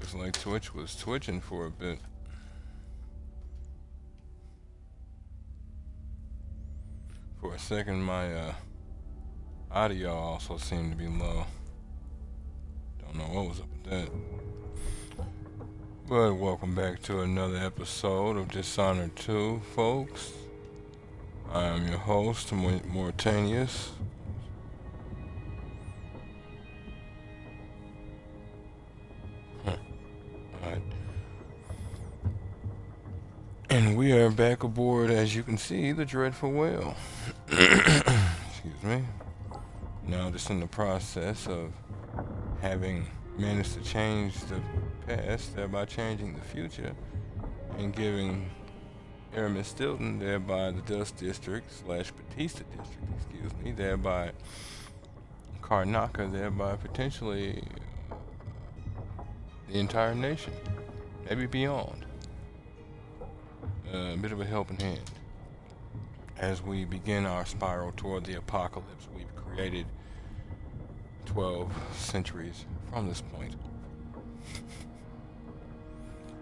Looks like Twitch was twitching for a bit. For a second, my audio also seemed to be low. Don't know what was up with that. But welcome back to another episode of Dishonored 2, folks. I am your host, Mortanius. Alright. And we are back aboard, as you can see, the Dreadful Whale. Excuse me. Now, just in the process of having managed to change the past, thereby changing the future, and giving Airman Stilton, thereby the Dust District / Batista District, excuse me, thereby Karnaka, thereby potentially the entire nation, maybe beyond. A bit of a helping hand as we begin our spiral toward the apocalypse. We've created 12 centuries from this point.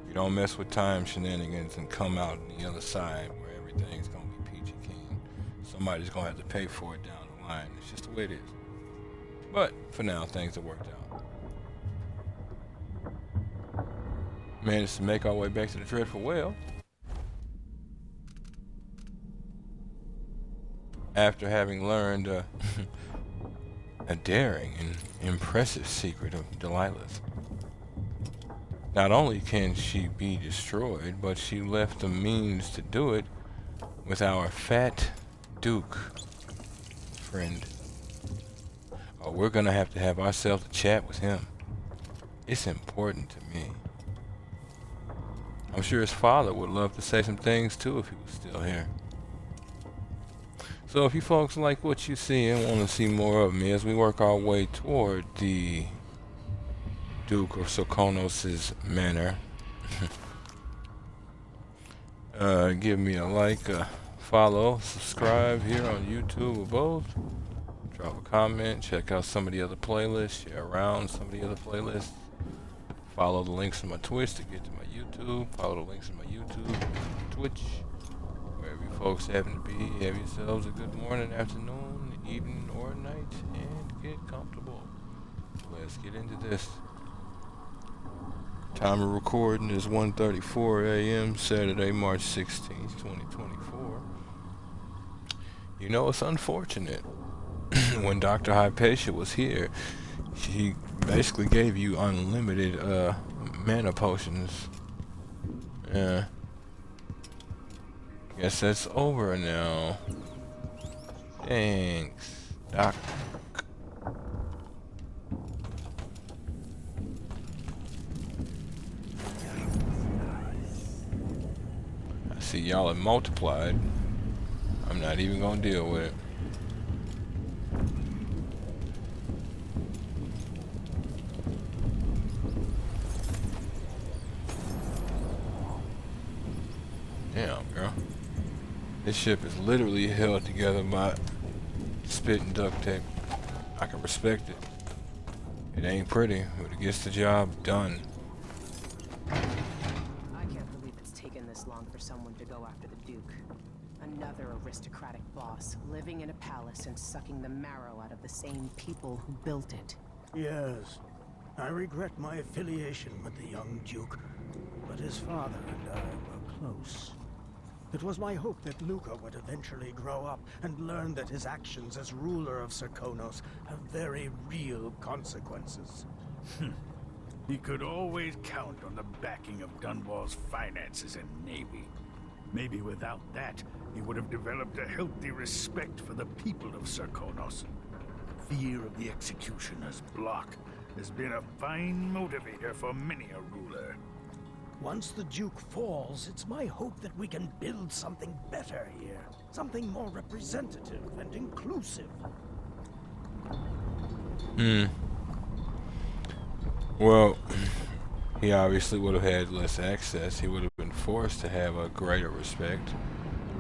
You don't mess with time shenanigans and come out on the other side where everything's gonna be peachy keen. Somebody's gonna have to pay for it down the line. It's just the way it is. But for now, things have worked out. Managed to make our way back to the Dreadful Whale after having learned a daring and impressive secret of Delilah's. Not only can she be destroyed, but she left the means to do it with our fat Duke friend. Oh, we're gonna have to have ourselves a chat with him. It's important to me. I'm sure his father would love to say some things too if he was still here. So if you folks like what you see and want to see more of me as we work our way toward the Duke of Sokonos' manor, give me a like, follow, subscribe here on YouTube or both. Drop a comment, check out some of the other playlists, share around some of the other playlists. Follow the links to my Twitch to get to my YouTube. Follow the links to my YouTube, Twitch. Wherever you folks happen to be, have yourselves a good morning, afternoon, evening, or night, and get comfortable. Let's get into this. Time of recording is 1:34 a.m. Saturday, March 16th, 2024. You know, it's unfortunate. When Dr. Hypatia was here, she basically gave you unlimited mana potions. Guess that's over now. Thanks, Doc. I see y'all have multiplied. I'm not even gonna deal with it. Damn, girl. This ship is literally held together by spit and duct tape. I can respect it. It ain't pretty, but it gets the job done. I can't believe it's taken this long for someone to go after the Duke. Another aristocratic boss, living in a palace and sucking the marrow out of the same people who built it. Yes, I regret my affiliation with the young Duke, but his father and I were close. It was my hope that Luca would eventually grow up and learn that his actions as ruler of Serkonos have very real consequences. He could always count on the backing of Dunwall's finances and navy. Maybe without that, he would have developed a healthy respect for the people of Serkonos. Fear of the executioner's block has been a fine motivator for many a ruler. Once the Duke falls, it's my hope that we can build something better here. Something more representative and inclusive. Well, he obviously would have had less access. He would have been forced to have a greater respect.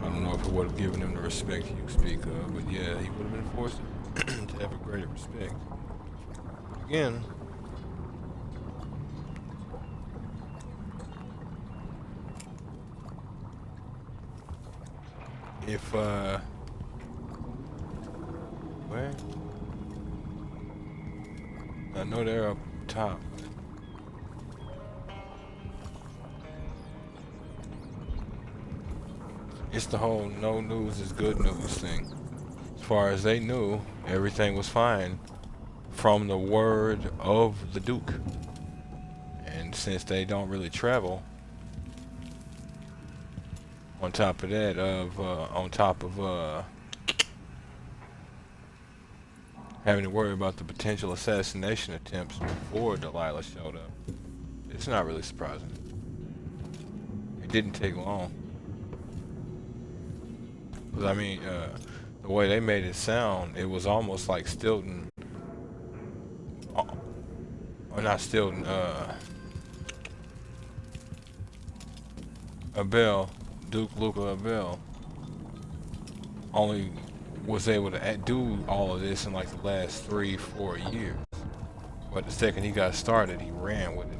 I don't know if it would have given him the respect you speak of, but yeah, he would have been forced to to have a greater respect. But again, if where? I know they're up top. It's the whole no news is good news thing. As far as they knew, everything was fine from the word of the Duke. And since they don't really travel, on top of that, having to worry about the potential assassination attempts before Delilah showed up, it's not really surprising. It didn't take long. 'Cause I mean, the way they made it sound, it was almost like Stilton, or not Stilton, Abel, Duke Luca Abel, only was able to do all of this in like the last 3-4 years. But the second he got started, he ran with it.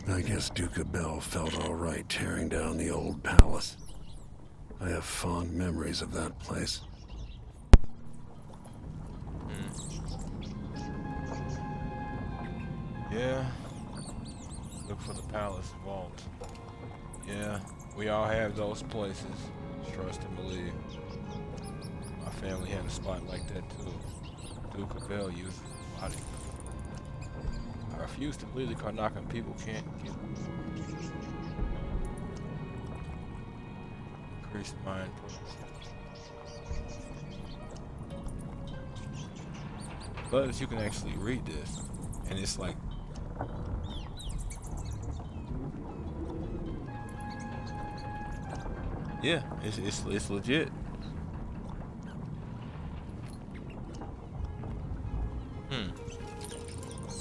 I guess Duke Abel felt all right tearing down the old palace. I have fond memories of that place. Yeah. Look for the palace vault. Yeah, we all have those places. Trust and believe. My family had a spot like that too. Duke Abel used his body. I refuse to believe the Karnakan people can't get increased mind potency. But you can actually read this, and it's like yeah, it's legit.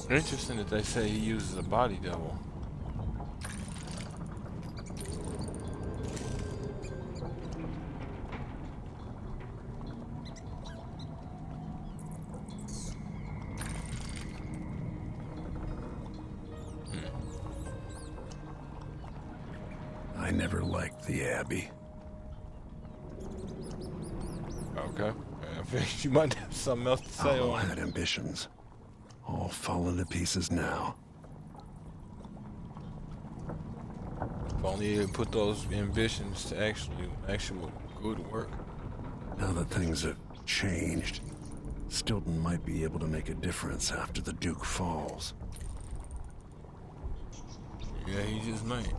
Interesting that they say he uses a body double. I never liked the Abbey. Okay. I figured you might have something else to say Hollow on it. had ambitions. All fallen to pieces now. If only you put those ambitions to actual good work. Now that things have changed, Stilton might be able to make a difference after the Duke falls. Yeah, he just might.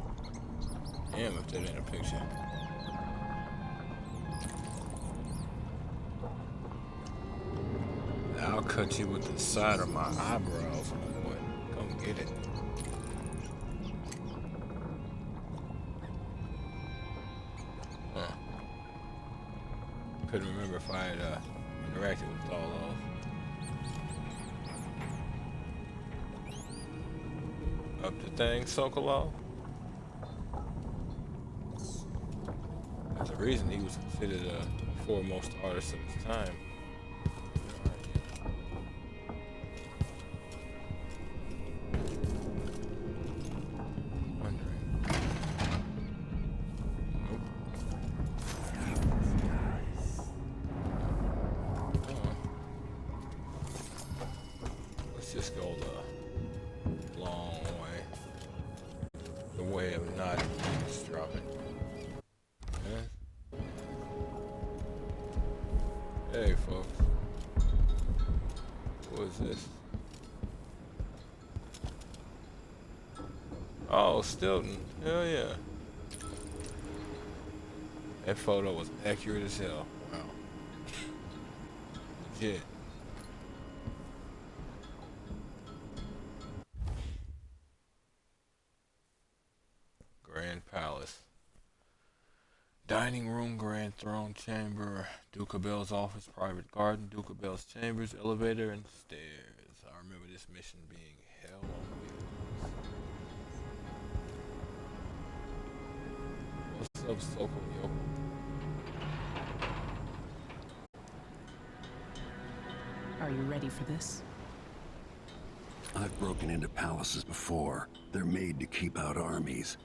Damn, if that ain't a picture. I'll cut you with the side of my eyebrows, boy. Come get it. Huh. Couldn't remember if I had interacted with all those. Up the thing, Sokolov? There's a reason he was considered a foremost artist of his time. Just go the long way. The way of not eavesdropping. Yeah. Hey, folks. What is this? Oh, Stilton. Hell yeah. That photo was accurate as hell. Wow. Legit. Grand Palace. Dining room, grand throne chamber, Duke Abel's office, private garden, Duke Abel's chambers, elevator, and stairs. I remember this mission being hell on wheels. What's up, Soko Yoko? you ready for this? I've broken into palaces before. They're made to keep out armies.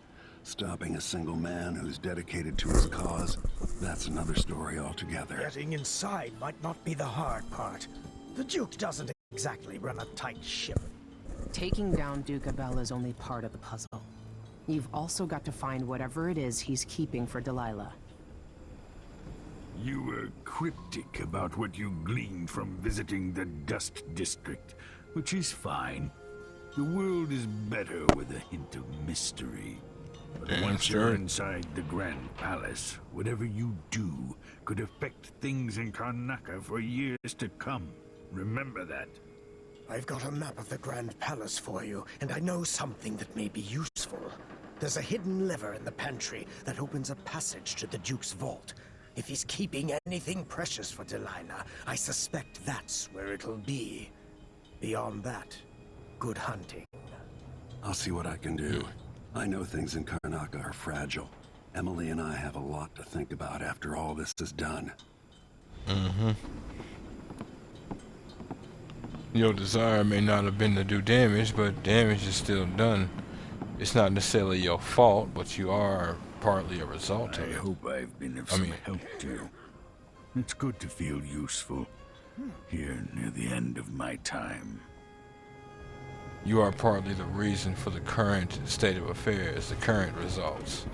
Stopping a single man who's dedicated to his cause, that's another story altogether. Getting inside might not be the hard part. The Duke doesn't exactly run a tight ship. Taking down Duke Abel is only part of the puzzle. You've also got to find whatever it is he's keeping for Delilah. You were cryptic about what you gleaned from visiting the Dust District, which is fine. The world is better with a hint of mystery. But Damn once straight. you're inside the Grand Palace, whatever you do could affect things in Karnaca for years to come. Remember that. I've got a map of the Grand Palace for you, and I know something that may be useful. There's a hidden lever in the pantry that opens a passage to the Duke's vault. If he's keeping anything precious for Delilah, I suspect that's where it'll be. Beyond that, good hunting. I'll see what I can do. I know things in Karnaca are fragile. Emily and I have a lot to think about after all this is done. Your desire may not have been to do damage, but damage is still done. It's not necessarily your fault, but you are partly a result I of it. hope I've been of some help to you. It's good to feel useful here near the end of my time. You are partly the reason for the current state of affairs, the current results.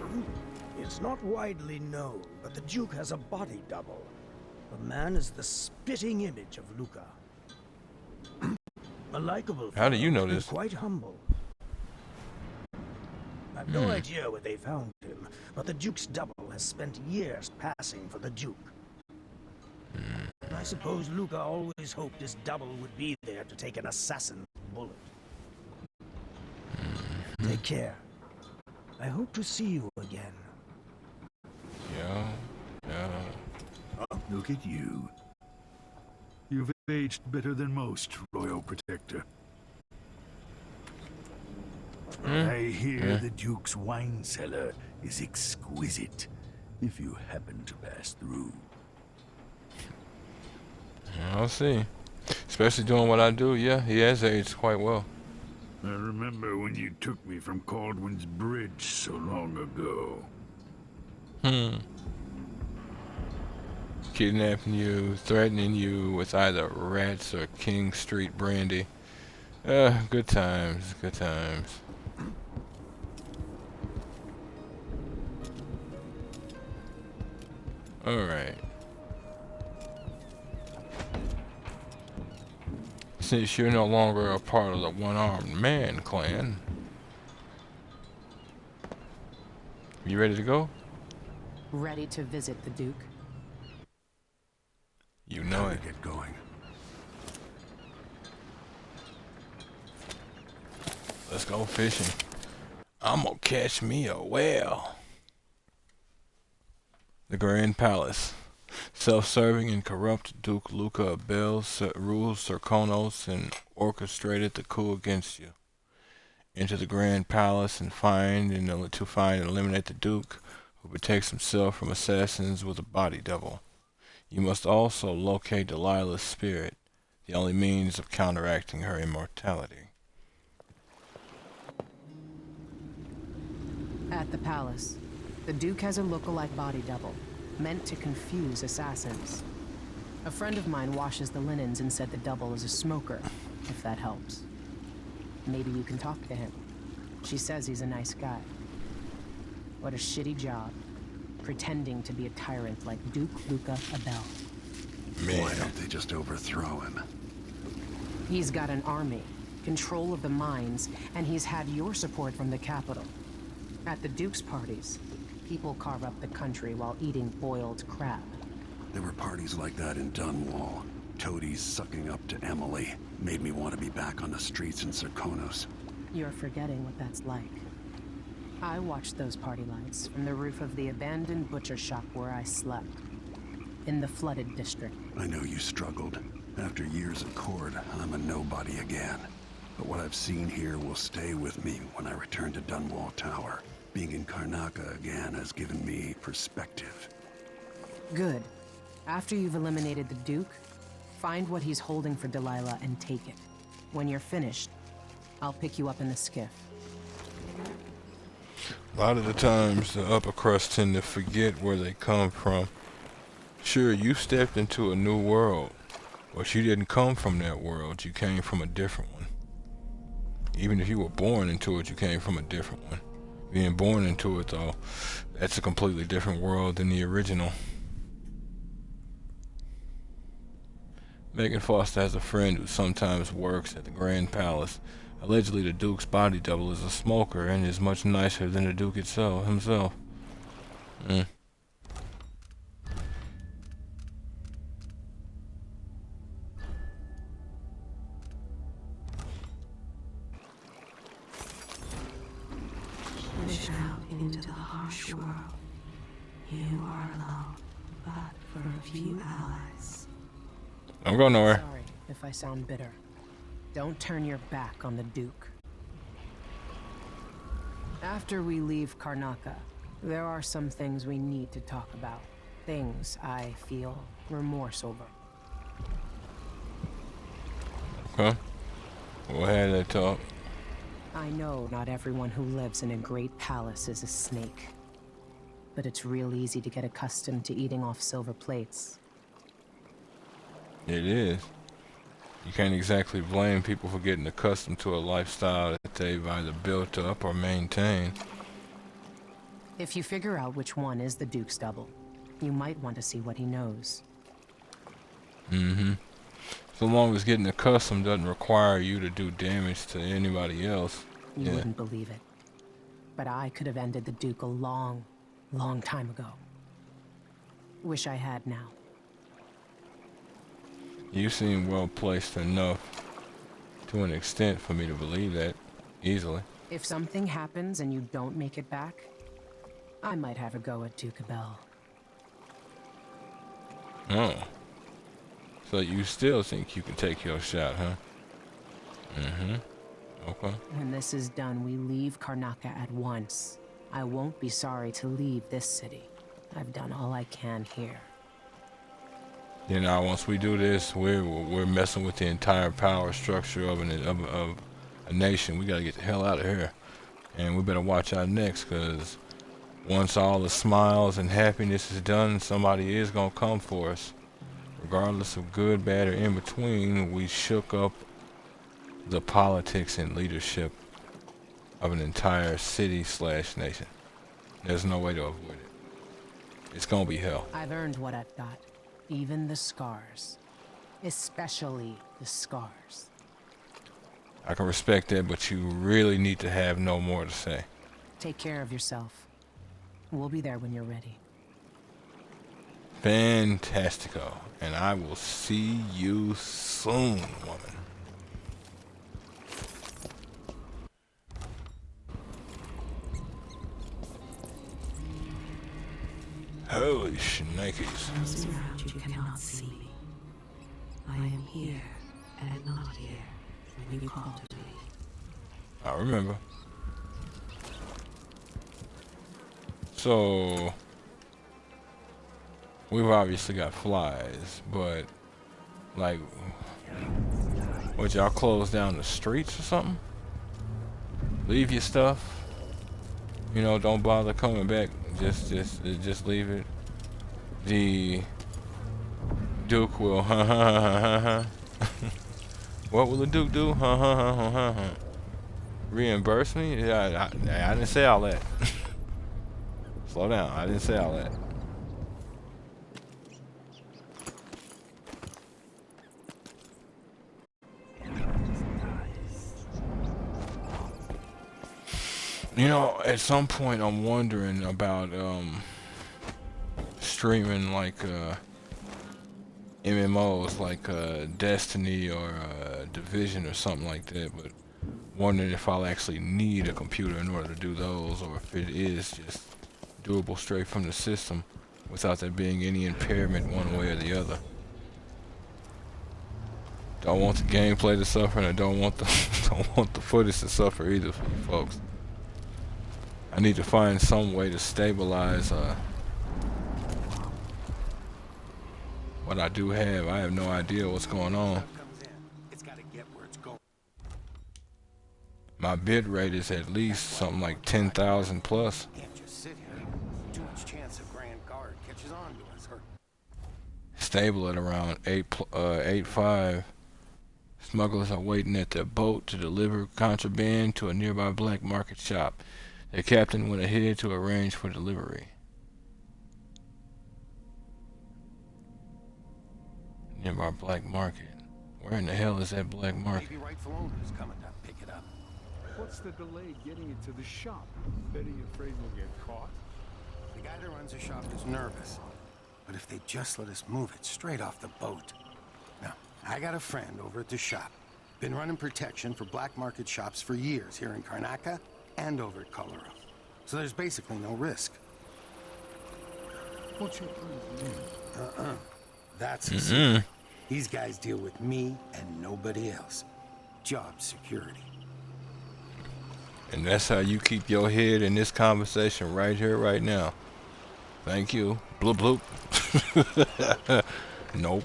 It's not widely known, but the Duke has a body double. The man is the spitting image of Luca. A likable How do you know fellow, this? Quite humble. I've no idea where they found him, but the Duke's double has spent years passing for the Duke. I suppose Luca always hoped his double would be there to take an assassin's bullet. Take care. I hope to see you again. Yeah. Look at you. You've aged better than most, Royal Protector. I hear the Duke's wine cellar is exquisite, if you happen to pass through. I'll see. Especially doing what I do, yeah, he has aged quite well. I remember when you took me from Caldwin's Bridge so long ago. Kidnapping you, threatening you with either rats or King Street brandy. Good times, good times. Alright. Since you're no longer a part of the One-Armed Man clan, you ready to go? Ready to visit the Duke? You know it. Get going. Let's go fishing. I'm gonna catch me a whale. The Grand Palace. Self-serving and corrupt Duke Luca Abel rules Serkonos and orchestrated the coup against you. Enter the Grand Palace and find and eliminate the Duke, who protects himself from assassins with a body double. You must also locate Delilah's spirit, the only means of counteracting her immortality. At the palace, the Duke has a lookalike body double, meant to confuse assassins. A friend of mine washes the linens and said the double is a smoker, if that helps. Maybe you can talk to him. She says he's a nice guy. What a shitty job, pretending to be a tyrant like Duke Luca Abel. Why don't they just overthrow him? He's got an army, control of the mines, and he's had your support from the capital. At the Duke's parties, people carve up the country while eating boiled crab. There were parties like that in Dunwall. Toadies sucking up to Emily made me want to be back on the streets in Serkonos. You're forgetting what that's like. I watched those party lights from the roof of the abandoned butcher shop where I slept. In the flooded district. I know you struggled. After years at court, I'm a nobody again. But what I've seen here will stay with me when I return to Dunwall Tower. Being in Karnaca again has given me perspective. Good. After you've eliminated the Duke, Find what he's holding for Delilah and take it. When you're finished, I'll pick you up in the skiff. A lot of the times, the upper crust tend to forget where they come from. Sure, you stepped into a new world, but you didn't come from that world. You came from a different one. Even if you were born into it, you came from a different one. Being born into it, though, that's a completely different world than the original. Megan Foster has a friend who sometimes works at the Grand Palace. Allegedly, the Duke's body double is a smoker and is much nicer than the Duke himself. Push out into the harsh world. You are alone, but for a few allies. I'm going nowhere. Sorry if I sound bitter. Don't turn your back on the Duke. After we leave Karnaca, there are some things we need to talk about. Things I feel remorse over. Okay. We'll have that talk. I know not everyone who lives in a great palace is a snake. But it's real easy to get accustomed to eating off silver plates. It is. You can't exactly blame people for getting accustomed to a lifestyle that they've either built up or maintained. If you figure out which one is the Duke's double, you might want to see what he knows. So long as getting accustomed doesn't require you to do damage to anybody else. You wouldn't believe it. But I could have ended the Duke a long, long time ago. Wish I had now. You seem well placed enough to an extent for me to believe that easily. If something happens and you don't make it back, I might have a go at Duke Abel. Oh. So you still think you can take your shot, huh? Okay. When this is done, we leave Karnaca at once. I won't be sorry to leave this city. I've done all I can here. You know, once we do this, we're messing with the entire power structure of a nation. We gotta get the hell out of here, and we better watch our necks, cause once all the smiles and happiness is done, somebody is gonna come for us. Regardless of good, bad, or in between, we shook up the politics and leadership of an entire city/nation. There's no way to avoid it. It's gonna be hell. I've earned what I've got. Even the scars. Especially the scars. I can respect that, but you really need to have no more to say. Take care of yourself. We'll be there when you're ready. Fantastico. And I will see you soon, woman. Holy shnikes. Those around you cannot see me. I am here and not here when you call to me. I remember. So we've obviously got flies, but like, would y'all close down the streets or something? Leave your stuff. You know, don't bother coming back. Just leave it. The Duke will. What will the Duke do? Reimburse me? Yeah, I didn't say all that. Slow down. I didn't say all that. You know, at some point I'm wondering about streaming like MMOs like Destiny or Division or something like that, but wondering if I'll actually need a computer in order to do those, or if it is just doable straight from the system without there being any impairment one way or the other. Don't want the gameplay to suffer, and I don't want the footage to suffer either for you folks. I need to find some way to stabilize what I do have. I have no idea what's going on. It's gotta get where it's going. My bit rate is at least something like 10,000 plus. Can't just sit here. Too much chance a Grand Guard catches on to us. Or Stable at around 8.5. Smugglers are waiting at their boat to deliver contraband to a nearby black market shop. Their captain went ahead to arrange for delivery. Nearby black market. Where in the hell is that black market? maybe rightful owner's coming to pick it up. What's the delay getting it to the shop? Betty afraid we'll get caught? The guy that runs the shop is nervous. But if they just let us move it straight off the boat. Now, I got a friend over at the shop. Been running protection for black market shops for years here in Karnaca and over at Colorado. So there's basically no risk. What's your friend's name? That's a secret. These guys deal with me and nobody else. Job security. And that's how you keep your head in this conversation right here, right now. Thank you. Bloop bloop. Nope.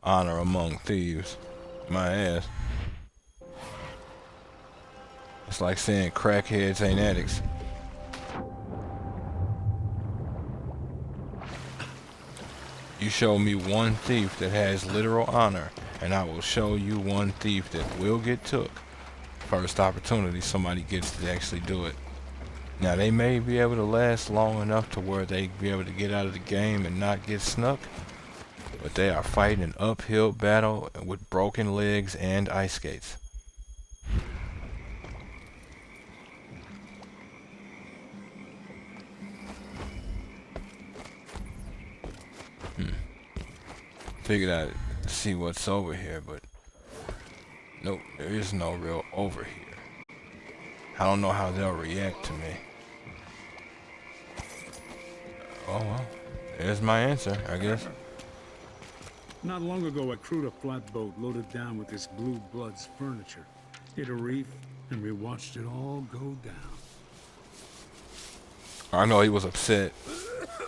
Honor among thieves. My ass. It's like saying crackheads ain't addicts. You show me one thief that has literal honor, and I will show you one thief that will get took. First opportunity somebody gets to actually do it. Now they may be able to last long enough to where they be able to get out of the game and not get snuck, but they are fighting an uphill battle with broken legs and ice skates. Figured I'd see what's over here, but nope, there is no real over here. I don't know how they'll react to me. Oh well, there's my answer, I guess. Not long ago, I crewed a flatboat loaded down with this blue blood's furniture. Hit a reef, and we watched it all go down. I know he was upset,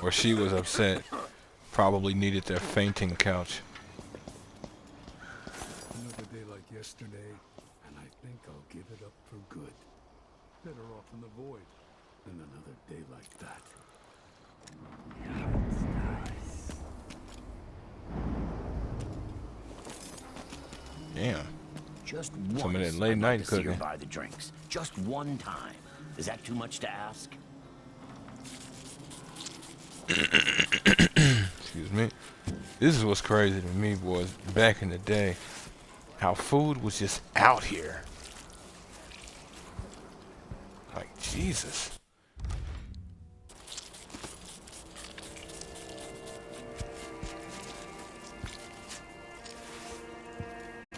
or she was upset. Probably needed their fainting couch. Another day like yesterday, and I think I'll give it up for good. Better off in the void than another day like that. Damn. Just Some of once, that late I'd night like to see her cooking. buy the drinks. Just one time. Is that too much to ask? Excuse me. This is what's crazy to me, boys. Back in the day, how food was just out here. Like, Jesus.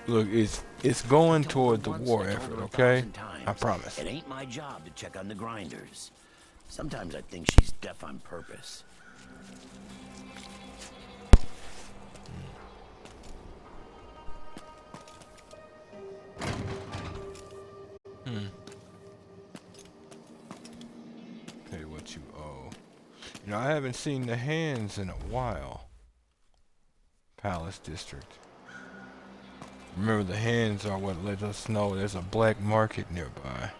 Look, it's going toward the Once, war I told effort, her okay? 1,000 times, I promise. It ain't my job to check on the grinders. Sometimes I think she's deaf on purpose. Pay what you owe. You know, I haven't seen the hands in a while. Palace District. Remember, the hands are what let us know there's a black market nearby.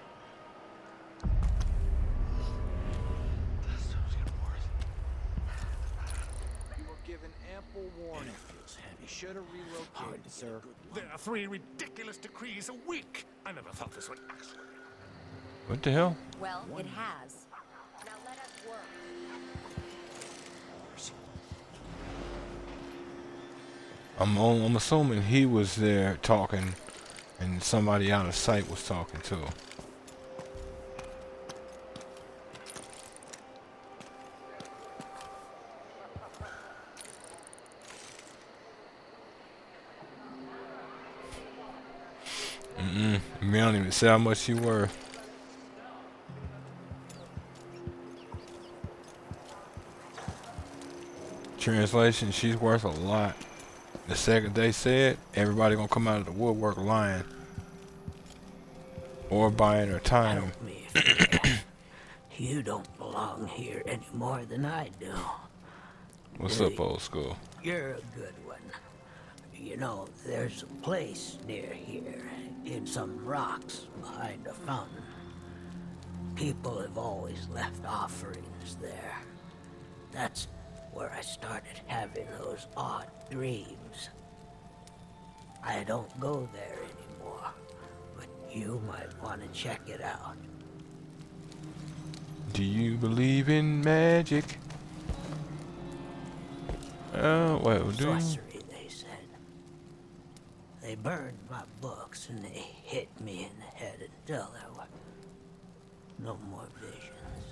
You were given ample warning. You should have relocated, sir. There are 3 ridiculous decrees a week. I never thought this would actually. What the hell? Well, it has. Now let us work. I'm assuming he was there talking, and somebody out of sight was talking too. You don't even say how much she worth. Translation, she's worth a lot. The second they say it, everybody gonna come out of the woodwork lying. Or buying her time. Help me if you can. You don't belong here any more than I do. What's up, old school? You're a good one. You know, there's a place near here, in some rocks behind a fountain. People have always left offerings there. That's where I started having those odd dreams. I don't go there anymore, but you might want to check it out. Do you believe in magic? Well, do you? Sorcery, they said. They burned my books and they hit me in the head until there were no more visions.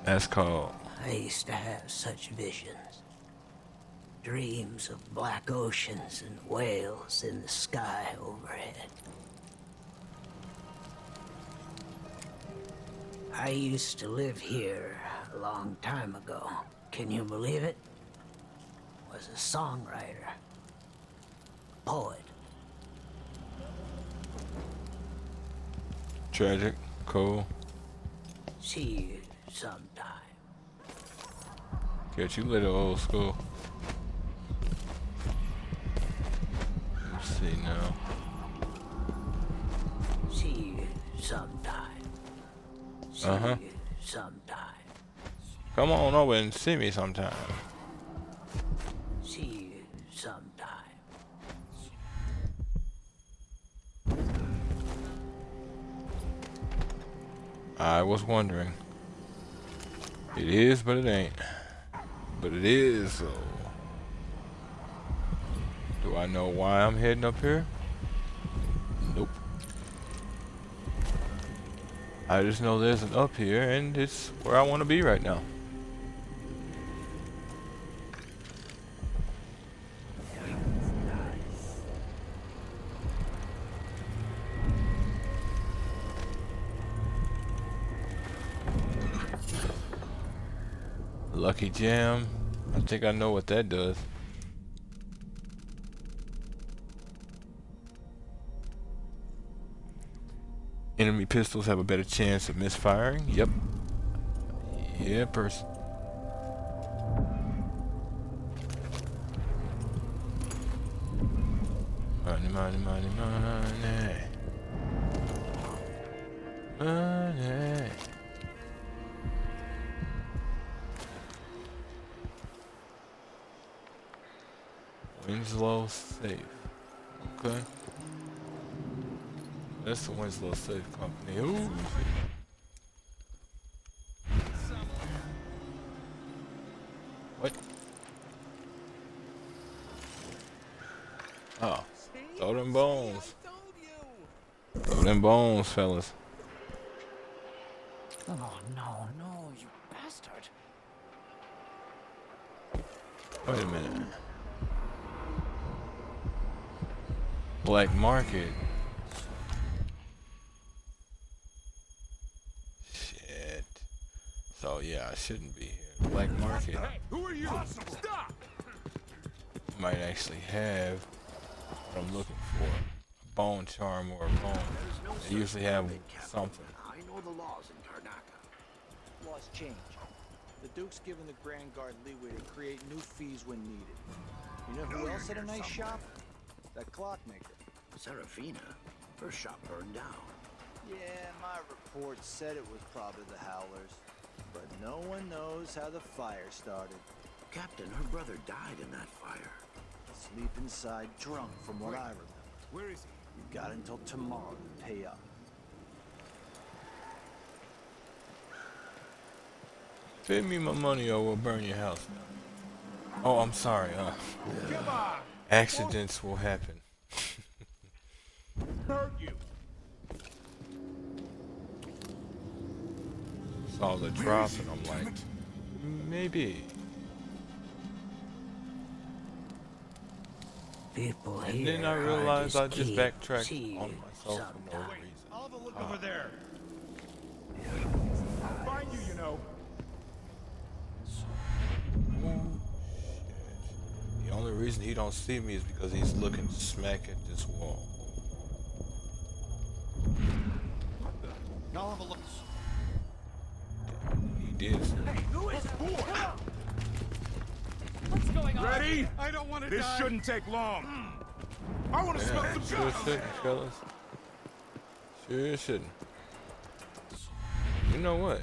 That's called. I used to have such visions. Dreams of black oceans and whales in the sky overhead. I used to live here a long time ago. Can you believe it? Was a songwriter, poet. Tragic. Cool. See you sometime. Catch you later, old school. Let's see now. See you sometime. See Uh-huh. you sometime. Come on over and see me sometime. See you sometime. I was wondering. It is, but it ain't. But it is, so. Do I know why I'm heading up here? Nope. I just know there's an up here, and it's where I want to be right now. Lucky Jam. I think I know what that does. Enemy pistols have a better chance of misfiring. Yep. Yeah, person. Money, money, money, money. Money. Winslow Safe. Okay. That's the Winslow Safe Company. Ooh. What? Oh. Throw them bones. Throw them bones, fellas. Oh, no, no, you bastard. Wait a minute. Black market. Shit. So yeah, I shouldn't be here. Black market. Hey, who are you? Stop! Might actually have what I'm looking for. A bone charm or a bone. They usually have something. I know the laws in Karnaka. Laws change. The Duke's given the Grand Guard leeway to create new fees when needed. You know who else had a nice shop? That clockmaker. Serafina, her shop burned down. Yeah, my report said it was probably the Howlers. But no one knows how the fire started. Captain, her brother died in that fire. Sleep inside drunk from what I remember. Where is he? You've got until tomorrow to pay up. Pay me my money or we'll burn your house down. Oh, I'm sorry. Come on! Accidents will happen. Hurt you! Saw the drop and I'm like, maybe. People And here then I are realized I just keen. backtracked See on you myself for no sometime. reason. I'll have a look over there. I'll find you, you know. The only reason he don't see me is because he's looking smack at this wall. I'll have a look. He did. What's going on? Ready? I don't want to This die. shouldn't take long. I want to smell Yeah, some sure guns. shouldn't, fellas. Sure shouldn't. You know what?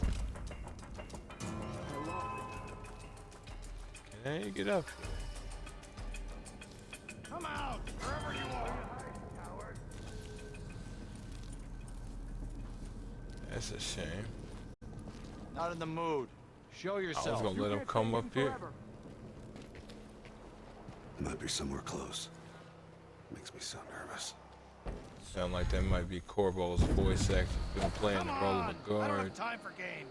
Can I get up here? Come out, wherever you are. That's a shame. Not in the mood. Show I was yourself. gonna let him come up here. Might be somewhere close. Makes me so nervous. Sound like that might be Corvo's voice actor been playing the role of a I don't guard. have time for games.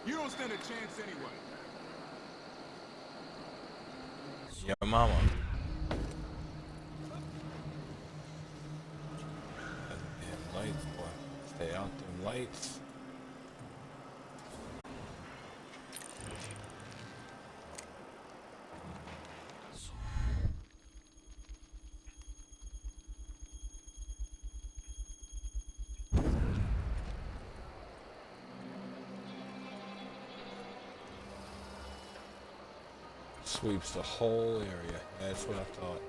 You don't stand a chance anyway. Yeah, mama. Damn lights, boy. Stay out them lights. Sweeps the whole area. That's what I thought.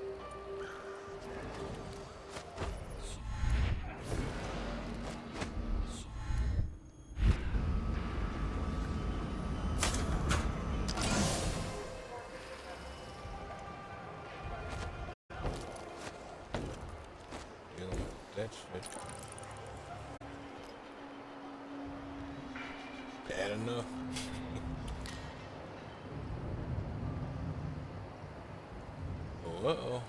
Dealing with that shit. Bad enough. Uh-oh.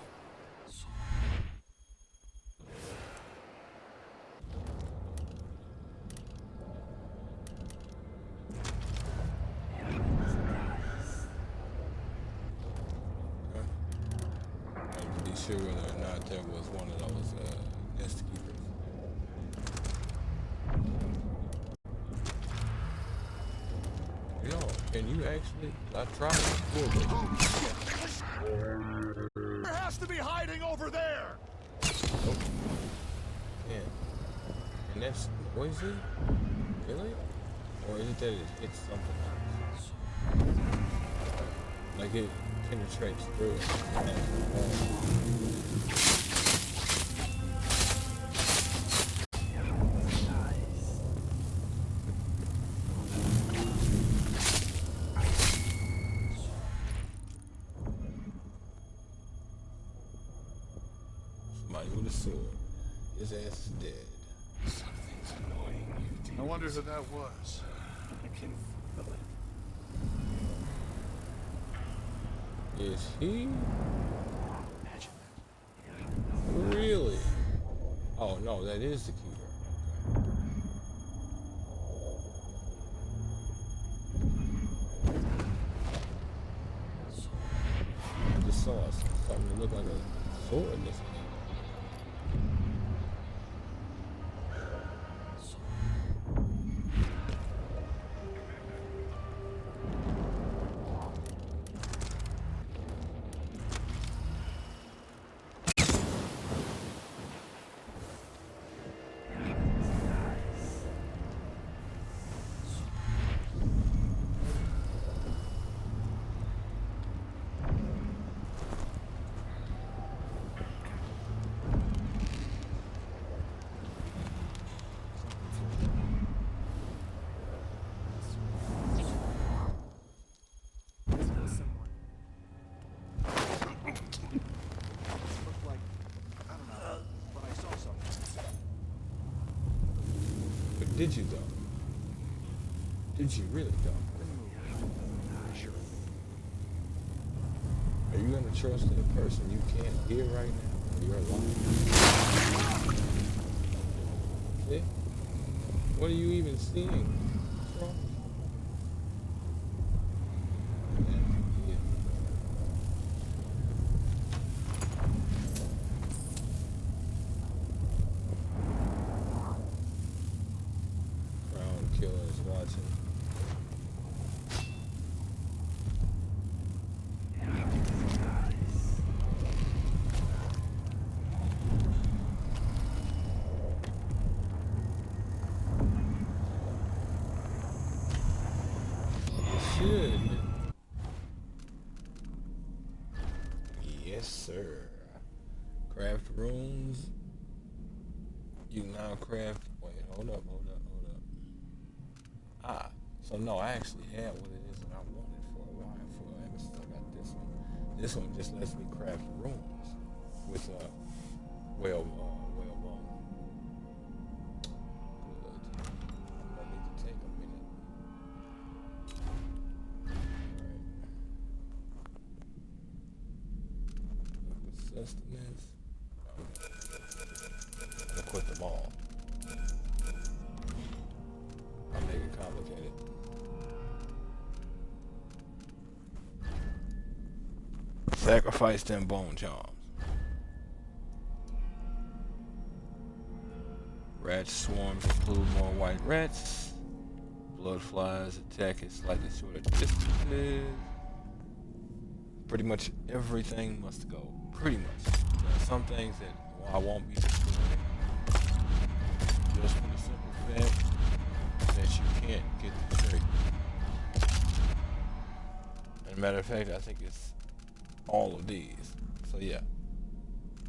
To be sure whether or not there was one of those nest keepers. You know, can you actually? I tried before, There has to be hiding over there. but yeah. And that's noisy? Really? Or is it that it hits something else? Like it penetrates through it. Somebody with a sword. His ass is dead. Something's annoying you. I wonder who that was. I can feel it. Is he? Imagine Really? Oh no, that is the keeper. I just saw something that looked like a sword missing. Looked like, I don't know, but I saw something. But did you though? Did you really though? Sure. Are you gonna trust that person you can't hear right now? Or you're alive? Yeah? What are you even seeing? What's wrong? Yeah. Crown killers watching. Yes, sir. Craft rooms. You can now craft. Wait, hold up. Ah, so no, I actually had what it is that I wanted for a while. Ever since I got this one. This one just lets me craft rooms with well bone. Good. I'm gonna need to take a minute. Alright. Liquid sustenance. I'm gonna quit them all. I'll make it complicated. Sacrifice them bone charms. Rat swarms include more white rats. Blood flies attack at slightly shorter distances. Pretty much everything must go. Pretty much. There are some things that I won't be destroying. Just for the simple fact that you can't get the trait. As a matter of fact, I think it's all of these. So yeah,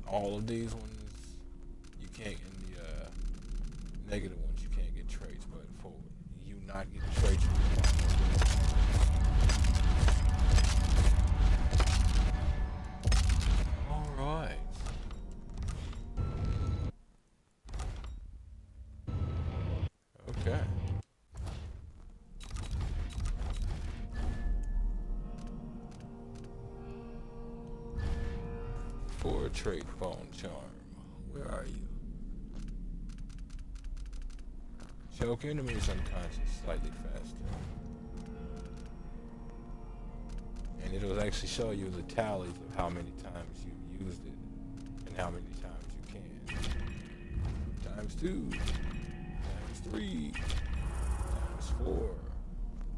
all of these ones you can't. In the negative ones you can't get traits, but for you not getting traits, you all right. Okay. For a trait bone charm. Where are you? Choke enemies unconscious slightly faster. And it'll actually show you the tallies of how many times you used it and how many times you can. Times 2, times 3, times 4.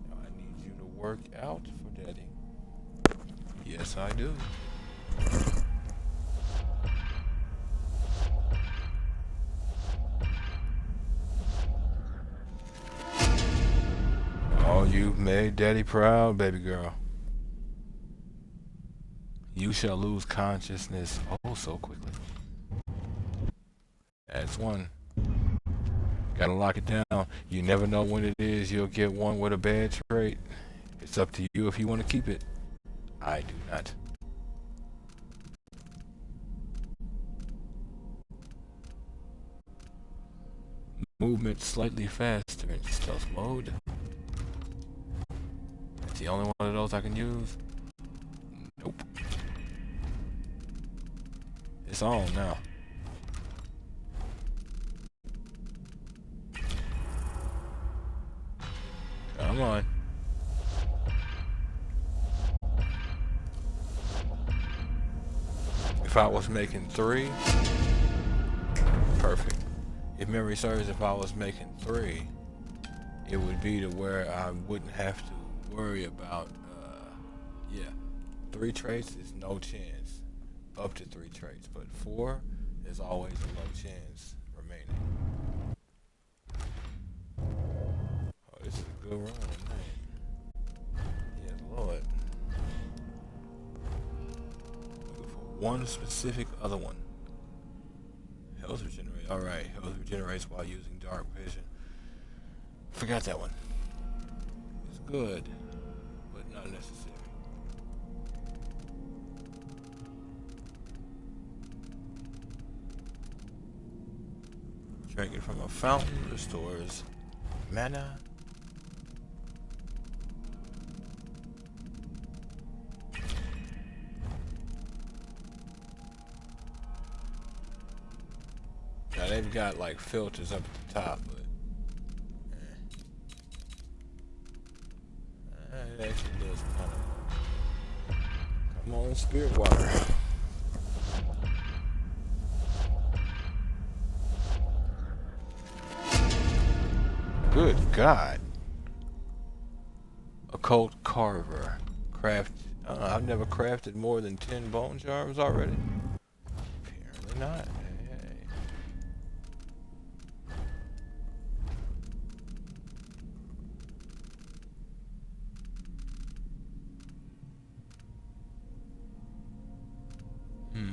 Now I need you to work out for Daddy. Yes, I do. Oh, you've made Daddy proud, baby girl. You shall lose consciousness oh so quickly. That's one. Gotta lock it down. You never know when it is you'll get one with a bad trait. It's up to you if you want to keep it. I do not. Movement slightly faster in stealth mode. That's the only one of those I can use. Nope. It's on now. Come on. If I was making 3, perfect. If memory serves, if I was making 3, it would be to where I wouldn't have to worry about, 3 traits is no chance, up to 3 traits, but 4 is always a low chance remaining. Oh, this is a good run, man. Yes, Lord. Looking for one specific other one. Health regenerate. Alright, health regenerates while using dark vision. Forgot that one. It's good, but not necessary. Drink it from a fountain restores mana. Now they've got like filters up at the top, but it actually does kind of. Come on, spirit water. Good God. Occult Carver. I've never crafted more than 10 bone charms already. Apparently not. Hey. Hmm.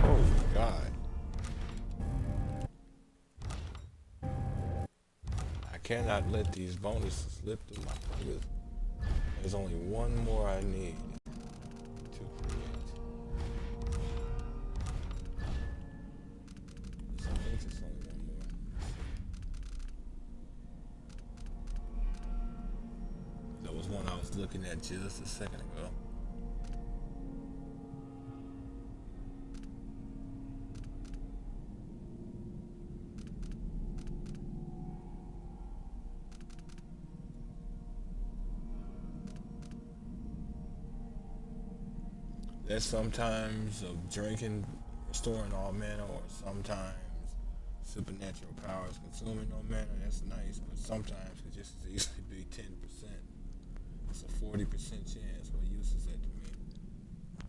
Oh God. I cannot let these bonuses slip through my fingers. There's only one more I need to create. So I think it's only one more. That was one I was looking at just a second ago. There's sometimes of drinking, restoring all mana, or sometimes supernatural powers consuming all mana. That's nice, but sometimes it just as easily be 10%. It's a 40% chance. What use is that to me?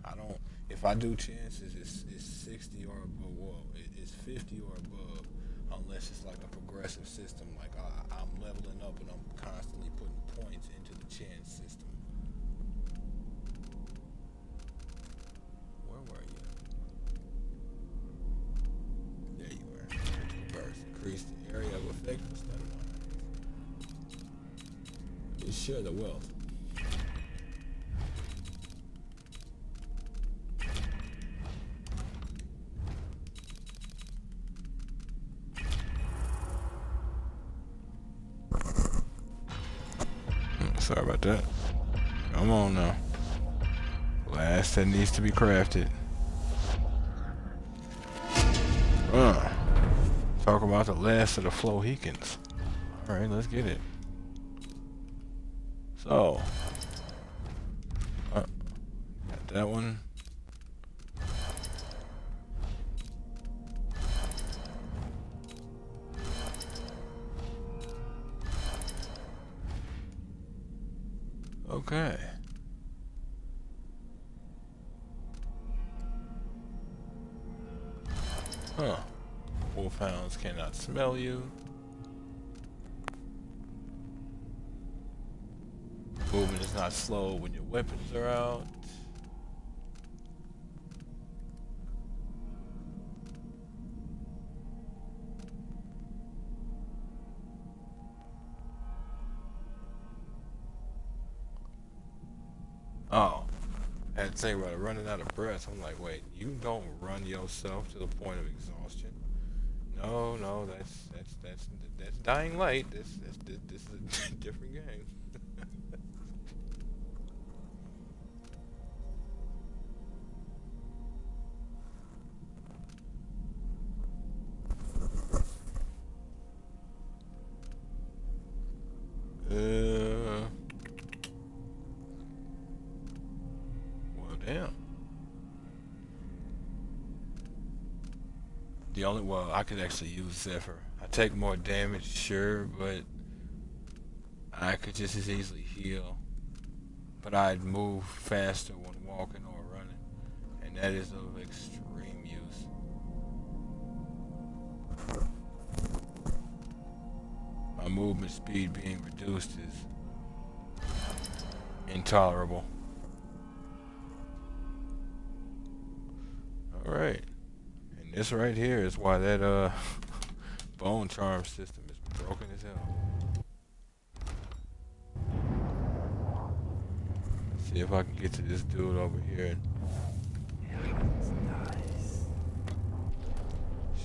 I don't. If I do chances, it's 60 or above. Well, it's 50 or above, unless it's like a progressive system. Like I'm leveling up and I'm constantly putting points into the chance system. Where were you? There you were. Burst. Increase the area of effect instead of one. Share the wealth. Sorry about that. Come on now. Last that needs to be crafted. Talk about the last of the Flohikans. Alright, let's get it. So. Got that one. Okay. Huh. Wolfhounds cannot smell you. Movement is not slow when your weapons are out. Oh. I had to think about it, running out of breath. I'm like, wait, you don't run yourself to the point of exhaustion. No, that's Dying Light. This is a different game. Well, damn. Well, I could actually use Zephyr. I take more damage, sure, but I could just as easily heal. But I'd move faster when walking or running, and that is of extreme use. My movement speed being reduced is intolerable. Alright. And this right here is why that bone charm system is broken as hell. Let's see if I can get to this dude over here and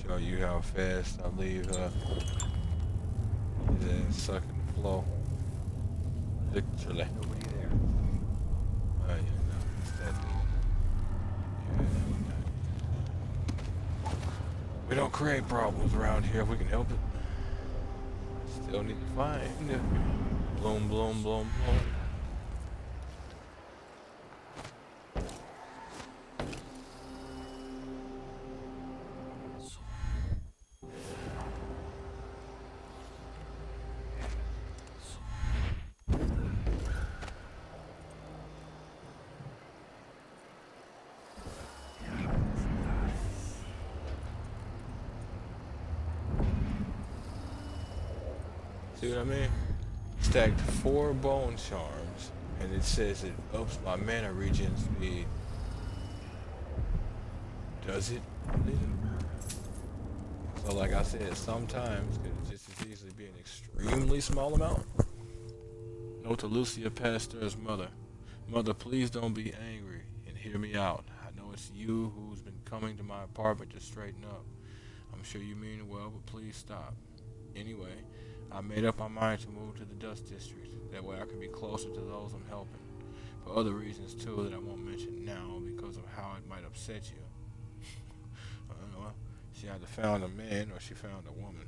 show you how fast I leave his ass sucking the flow. Literally. Nobody there. Oh yeah, no, it's that dude. Yeah, we don't create problems around here if we can help it. Still Still need to find. Bloom, bloom, bloom, bloom. See what I mean? Stacked 4 bone charms, and it says it ups my mana regen speed. Does it? So like I said, sometimes could just as easily be an extremely small amount. Note to Lucia Pasteur's mother. Mother, please don't be angry and hear me out. I know it's you who's been coming to my apartment to straighten up. I'm sure you mean well, but please stop. Anyway, I made up my mind to move to the Dust District. That way I can be closer to those I'm helping. For other reasons too that I won't mention now because of how it might upset you. I don't know. She either found a man or she found a woman.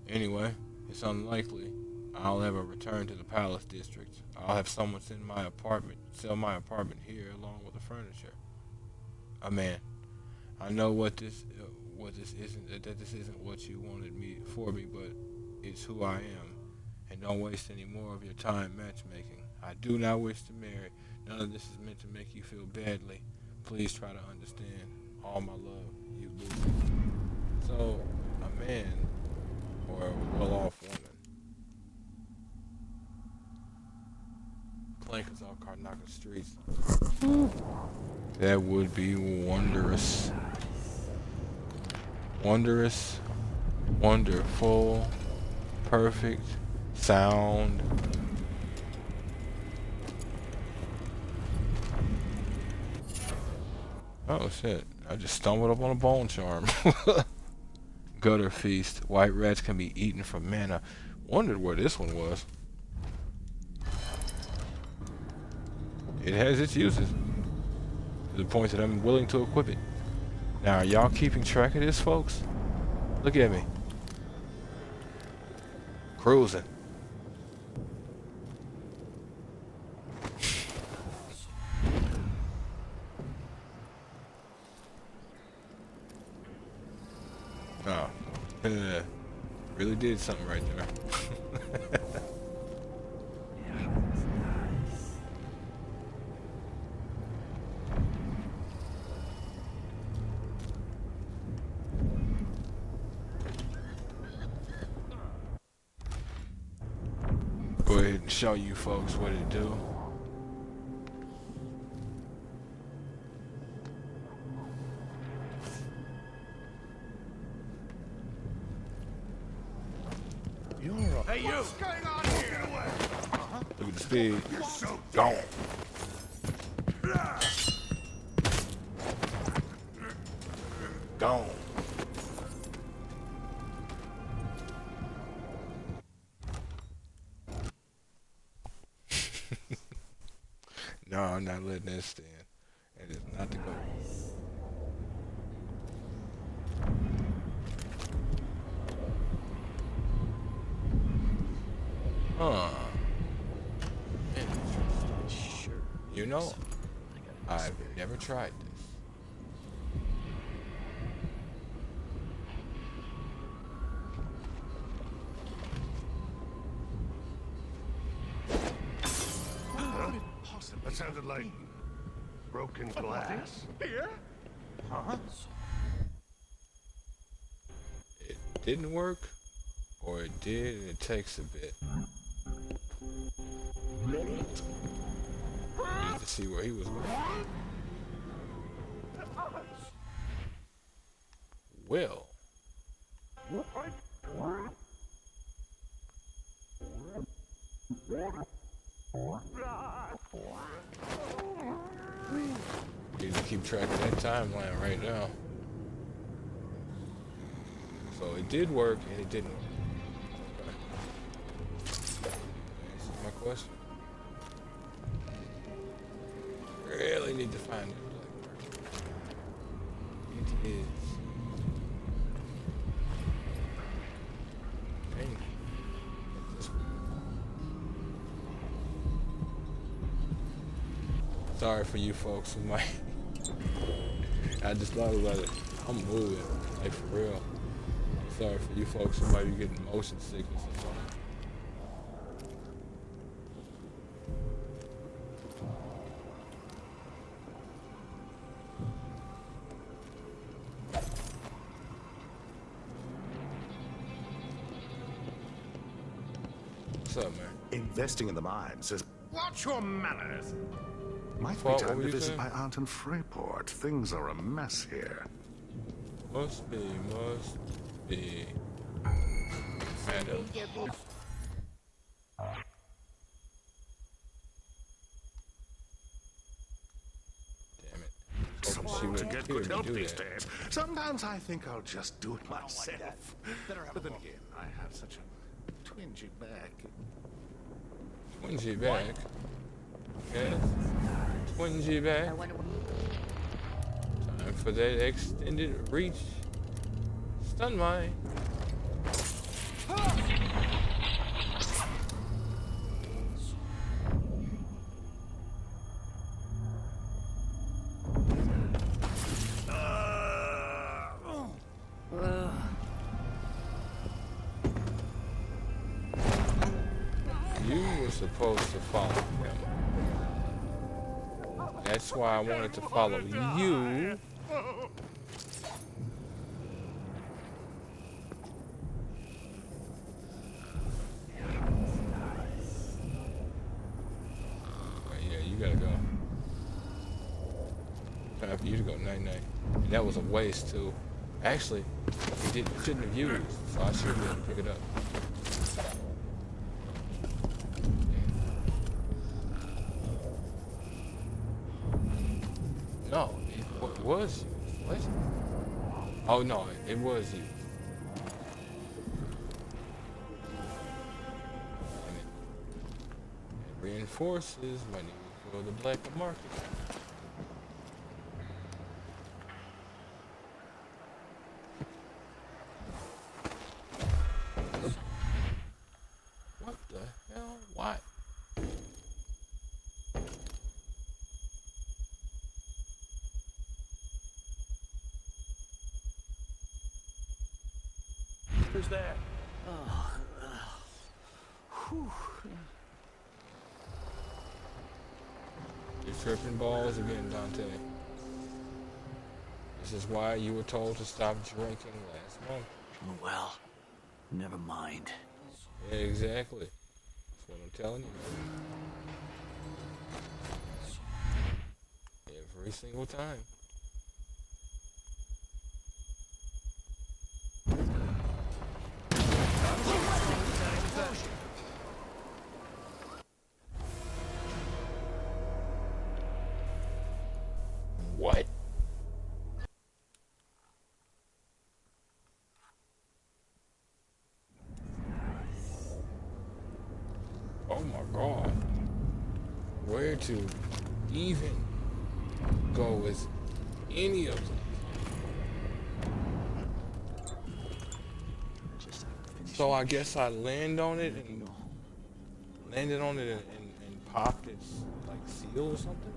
Anyway, it's unlikely I'll ever return to the Palace District. I'll have someone sell my apartment here along with the furniture. A man. I know this isn't what you wanted me, but it's who I am. And don't waste any more of your time matchmaking. I do not wish to marry. None of this is meant to make you feel badly. Please try to understand. All my love, you Lucy. So, a man or a well-off woman. Clankers off Karnaca streets. That would be wondrous. Wondrous, wonderful, perfect, sound. Oh shit, I just stumbled up on a bone charm. Gutter feast. White rats can be eaten for mana. Wondered where this one was. It has its uses. To the point that I'm willing to equip it. Now, are y'all keeping track of this, folks? Look at me. Cruising. Oh. Really did something right there. Go ahead and show you folks what it do. Hey, you! What's going on here? Look at the speed. You're so Gone. Gone. No, I'm not letting that stand. And it's not to go. Huh. Interesting. Sure. You know, I've never tried this. That sounded like broken glass. Here? Huh? It didn't work, or it did and it takes a bit. Need to see where he was going. Well. Need to keep track of that timeline right now. So it did work and it didn't work. Okay. Answer my question. Really need to find that black market. It is painful. Sorry for you folks who might. I just thought about it. I'm moving, like for real. Sorry for you folks who might be getting motion sickness or something. What's up, man? Investing in the mines is... Watch your manners! Might be What time were to you visit saying? my aunt in Freyport. Things are a mess here. Must be. Madam. Damn it. Hoping she To would get hear good me help do these that. days. Sometimes I think I'll just do it myself. But then again, I have such a twingy back. Twingy back. Yes. Twingy back. Time for that extended reach. Stun mine. You were supposed to follow him. That's why I wanted to follow you. Yeah, you gotta go. Time for you to go night-night. And that was a waste too. Actually, you shouldn't have used, so I should have pick it up. No, it was used. What? Oh no, it was used. And it reinforces my need for the black market. What the hell? Why? Who's there? You're tripping balls again, Dante. This is why you were told to stop drinking last month. Well, never mind. Yeah, exactly. That's what I'm telling you. Every single time. What? Oh my God. Where to even go with any of them? So I guess I landed on it and popped its like seal or something.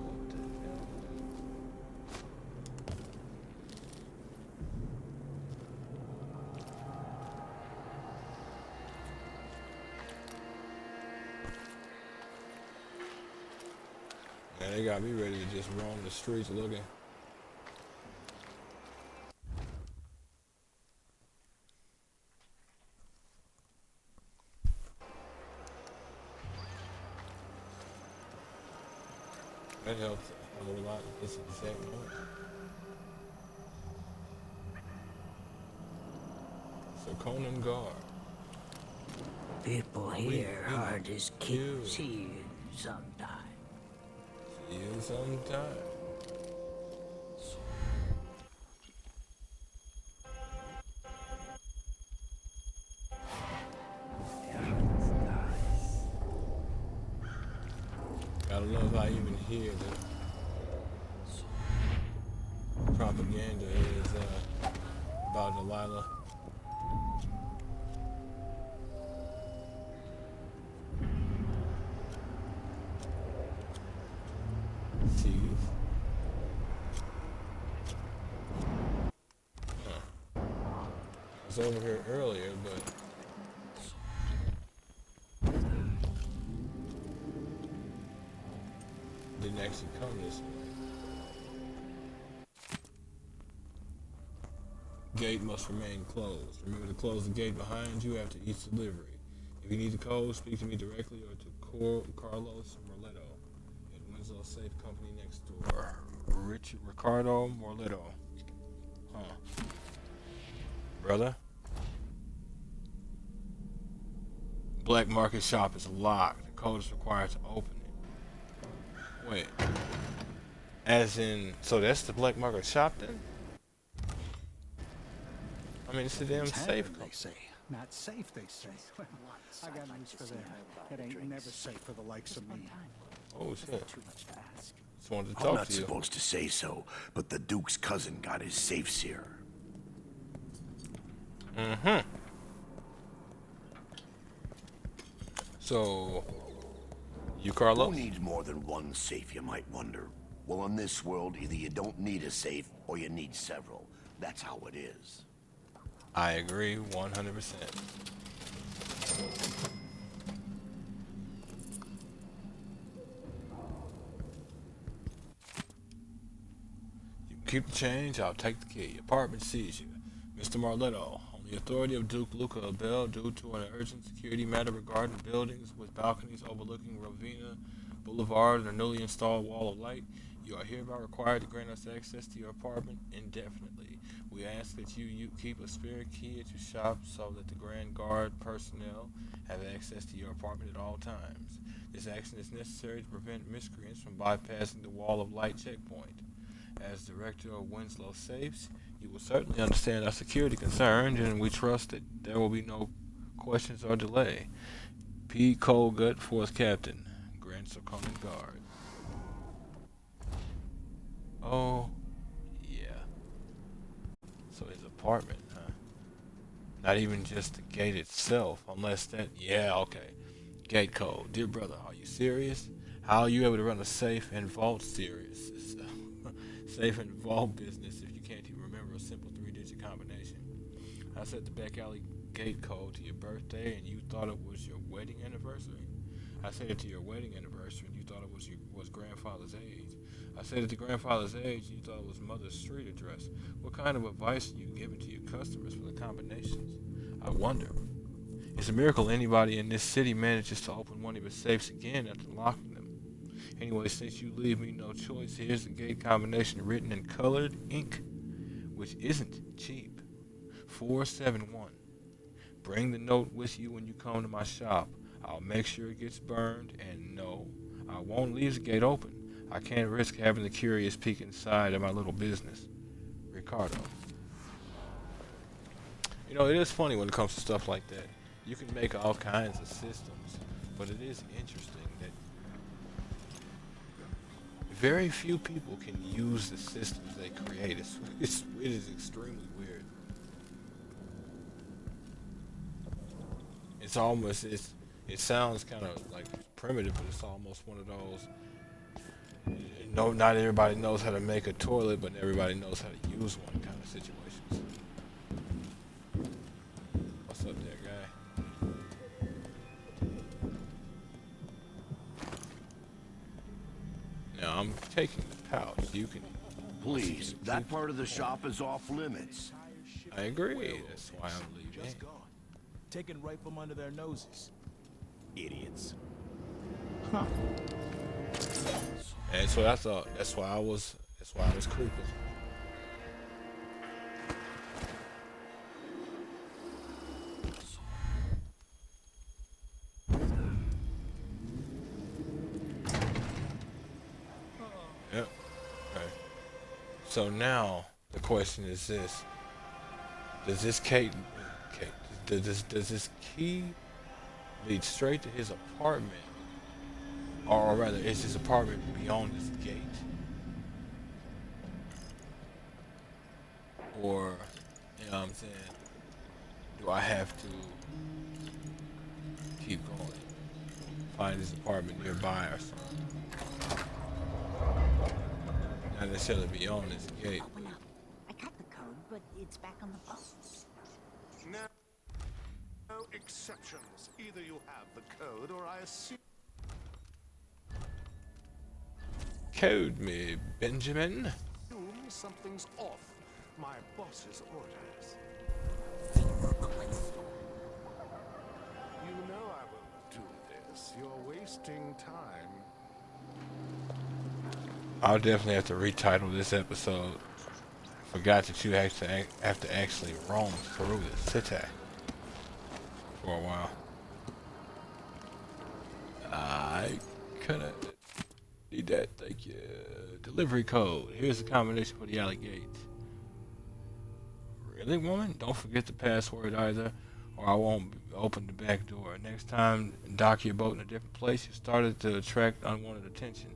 What the hell? Man, they got me ready to just roam the streets looking. That helps a whole lot at this exact moment. So Conan Guard. People here are just kids. See you sometime. See you sometime. Gotta love how even here the propaganda is about Delilah. was over here earlier, but didn't actually come this way. Gate must remain closed. Remember to close the gate behind you after each delivery. If you need the code, speak to me directly or to Carlos Morletto at Winslow Safe Company next door. Ricardo Morletto. Huh. Brother? Black market shop is locked. The code is required to open it. Wait. As in, so that's the black market shop then? I mean, it's a damn safe company. They say. Not safe, they say. Well, I got news for them. It ain't never safe for the likes of me. Oh shit. Too much to ask. Just wanted to I'm talk not to you. supposed to say so, but the Duke's cousin got his safes here. Mm-hmm. So, you Carlos? Who needs more than one safe, you might wonder? Well, in this world, either you don't need a safe or you need several. That's how it is. I agree 100%. You can keep the change, I'll take the key. Apartment sees you. Mr. Marletto, on the authority of Duke Luca Abel, due to an urgent security matter regarding buildings with balconies overlooking Rovina Boulevard and a newly installed wall of light, you are hereby required to grant us access to your apartment indefinitely. We ask that you keep a spare key at your shop so that the Grand Guard personnel have access to your apartment at all times. This action is necessary to prevent miscreants from bypassing the wall of light checkpoint. As director of Winslow Safes, you will certainly understand our security concerns, and we trust that there will be no questions or delay. P. Colgut, Fourth Captain, Grand Circumvent Guard. Oh, yeah. So his apartment, huh? Not even just the gate itself, unless that, yeah, okay. Gate code. Dear brother, are you serious? How are you able to run a safe and vault series? Safe and vault business if you can't even remember a simple 3-digit combination. I set the back alley gate code to your birthday and you thought it was your wedding anniversary. I set it to your wedding anniversary and you thought it was grandfather's age. I said it to grandfather's age and you thought it was mother's street address. What kind of advice are you giving to your customers for the combinations? I wonder. It's a miracle anybody in this city manages to open one of your safes again after locking them. Anyway, since you leave me no choice, here's the gate combination written in colored ink, which isn't cheap. 471. Bring the note with you when you come to my shop. I'll make sure it gets burned, and no, I won't leave the gate open. I can't risk having the curious peek inside of my little business. Ricardo. You know, it is funny when it comes to stuff like that. You can make all kinds of systems, but it is interesting that very few people can use the systems they create. It is extremely weird. It's almost, it sounds kind of like primitive, but it's almost one of those, no, not everybody knows how to make a toilet, but everybody knows how to use one kind of situations. What's up there, guy? Now I'm taking the pouch. You can. Please, that part of the shop is off limits. I agree. That's why I'm leaving. Just gone. Taken right from under their noses. Idiots. Huh. And so I thought. That's why I was creeping. Yep. Okay. So now the question is this: does this does this key lead straight to his apartment, or rather, is his apartment beyond this gate, or you know what I'm saying? Do I have to keep going, find his apartment nearby or something? Not necessarily beyond this gate. I got the code, but it's back on the boat. no exceptions. Either you have the code, or I assume Code me, Benjamin. something's off. My boss's orders. You know I won't do this. You're wasting time. I'll definitely have to retitle this episode. Forgot that you have to actually roam through the city for a while. I kinda need that, thank you. Delivery code. Here's the combination for the alley gate. Really, woman? Don't forget the password either, or I won't open the back door. Next time, dock your boat in a different place. You started to attract unwanted attention.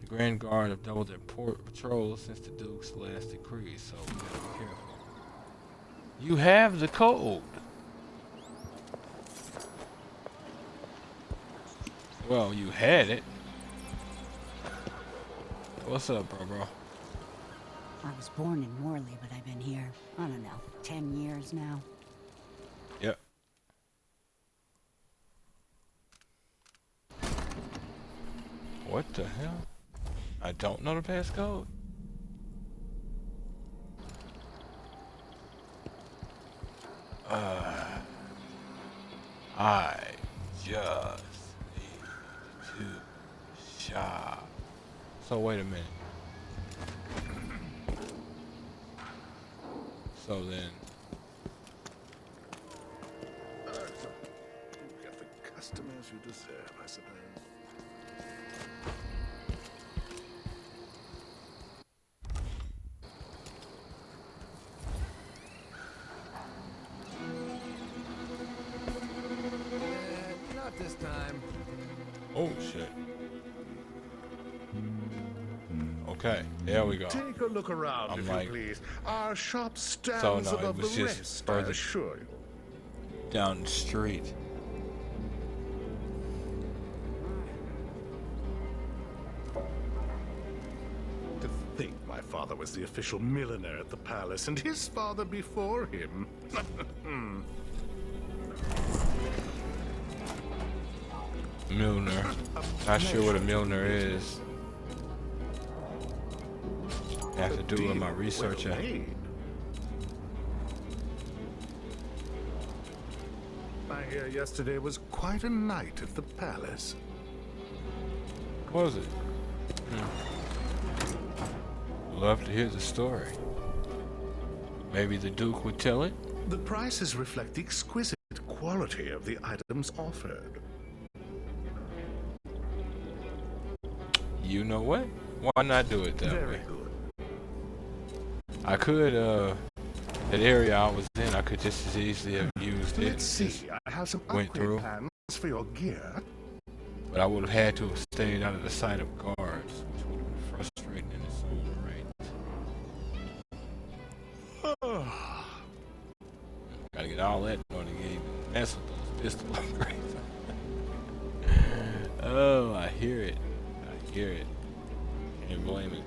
The Grand Guard have doubled their patrols since the Duke's last decree, so we gotta be careful. You have the code! Well, you had it. What's up, bro? I was born in Morley, but I've been here, I don't know, 10 years now. Yep. What the hell? I don't know the passcode. I just need to shop. So wait a minute. So then, You get the customers you deserve, I suppose. Not this time. oh shit. Okay, there we go. Take a look around, I'm if like- you please. Our shop stands So, no, it above was the just rest, I further- assure you. Down the street. To think my father was the official milliner at the palace, and his father before him. Milner. Not sure what a Milner is. I have to do with my research. Well made. I hear yesterday was quite a night at the palace. What was it? Love to hear the story. Maybe the Duke would tell it? The prices reflect the exquisite quality of the items offered. You know what? Why not do it that Very way? good. I could, that area I was in, I could just as easily have used it. Let's see. I have some went upgrade through. plans for your gear. But I would have had to have stayed out of the sight of guards, which would have been frustrating in its own right. Gotta get all that in order to even mess with those pistol upgrades. Oh, I hear it. I hear it. Can't blame it.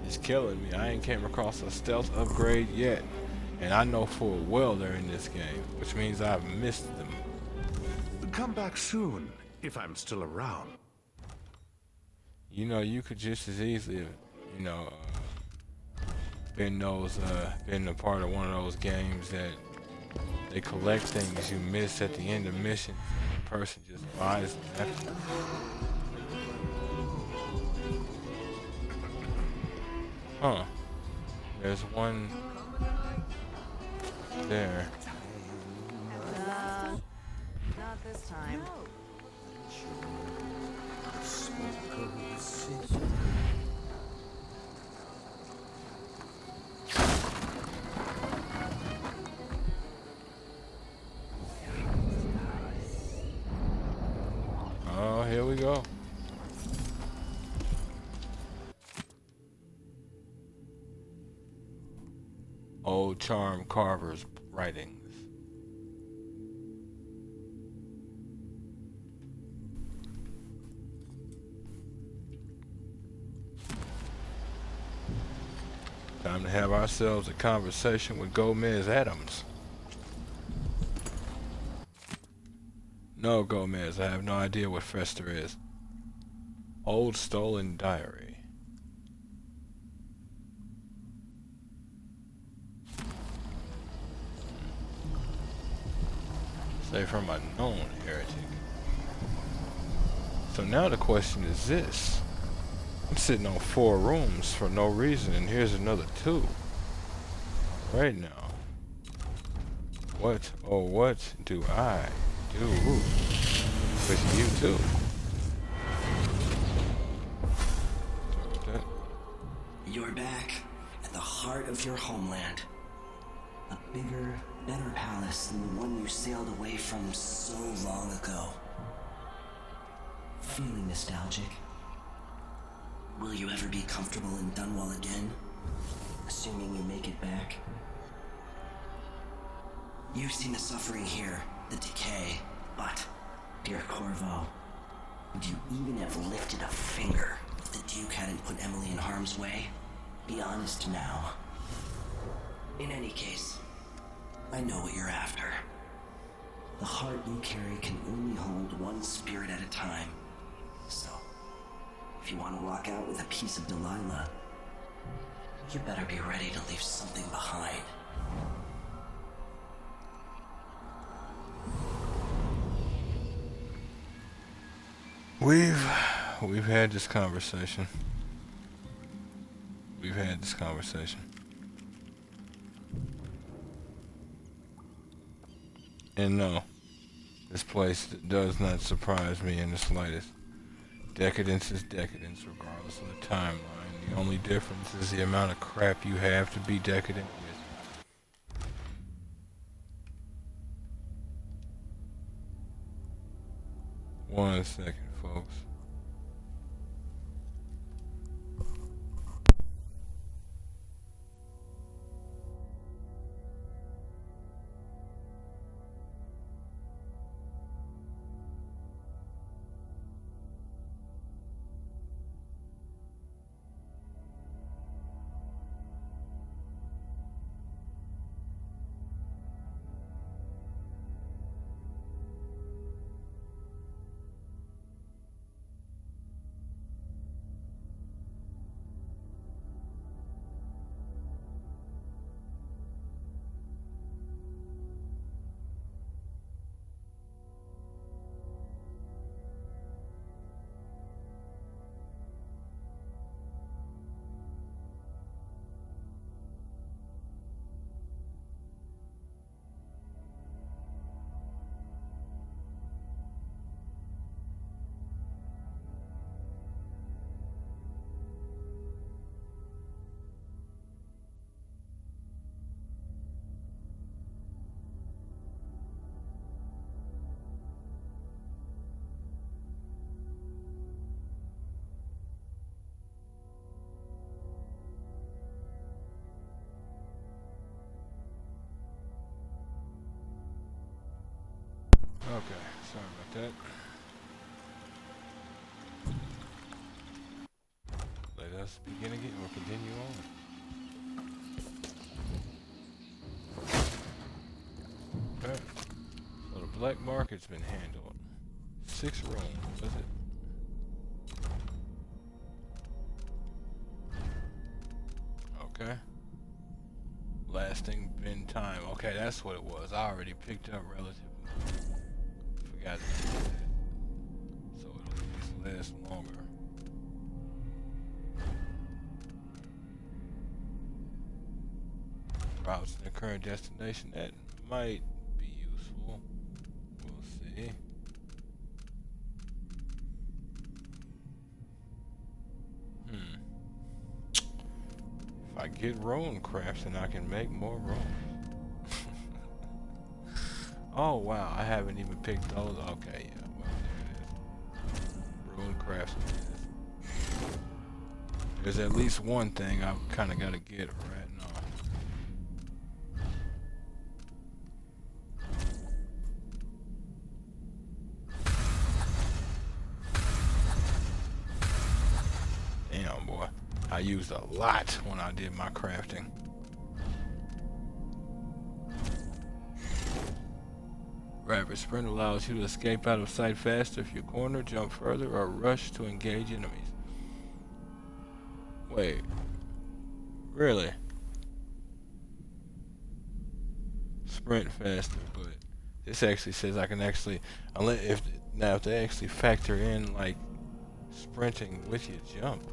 It's killing me. I ain't came across a stealth upgrade yet. And I know full well they're in this game, which means I've missed them. Come back soon, if I'm still around. You know, you could just as easily have, you know, been a part of one of those games that they collect things you miss at the end of missions. And the person just buys them after. Huh. There's one there. Not this time. Oh, here we go. Old Charm Carver's writings. Time to have ourselves a conversation with Gomez Adams. No, Gomez, I have no idea what Fester is. Old stolen diary. Say from a known heretic. So now the question is this. I'm sitting on 4 rooms for no reason, and here's another 2. Right now. What, oh what do I do with you two? You're back at the heart of your homeland. A bigger, better palace than the one you sailed away from so long ago. Feeling nostalgic? Will you ever be comfortable in Dunwall again? Assuming you make it back? You've seen the suffering here, the decay, but, dear Corvo, would you even have lifted a finger if the Duke hadn't put Emily in harm's way? Be honest now. In any case, I know what you're after. The heart you carry can only hold one spirit at a time. So, if you want to walk out with a piece of Delilah, you better be ready to leave something behind. We've had this conversation. We've had this conversation. And no, this place does not surprise me in the slightest. Decadence is decadence regardless of the timeline. The only difference is the amount of crap you have to be decadent with. One second, folks. Okay, sorry about that. Let us begin again or continue on. Okay. So the black market's been handled. 6 rooms, was it? Okay. Lasting bin time. Okay, that's what it was. I already picked up relatively. Forgot to do that. So it'll at least last longer. Routes to the current destination. That might be useful. We'll see. If I get rune crafts, then I can make more runes. Oh wow, I haven't even picked those. Okay, yeah, well there it is. Rune crafts. There's at least one thing I've kind of got to get right now. Damn boy, I used a lot when I did my crafting. Rapid sprint allows you to escape out of sight faster if you corner, jump further, or rush to engage enemies. Wait. Really? Sprint faster, but this actually says I can actually, if they actually factor in like sprinting with your jump.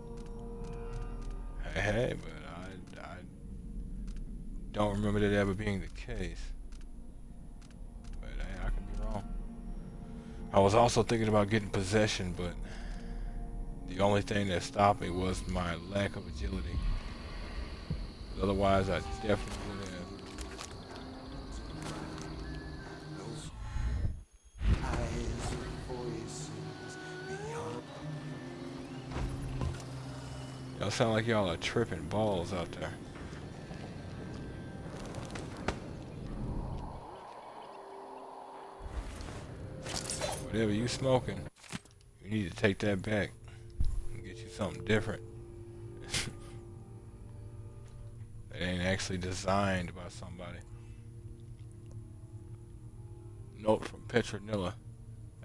Hey, but I don't remember that ever being the case. But hey, I could be wrong. I was also thinking about getting possession, but the only thing that stopped me was my lack of agility. Otherwise, I definitely would have. Y'all sound like y'all are tripping balls out there. Whatever you smoking, you need to take that back and get you something different. That ain't actually designed by somebody. Note from Petronilla.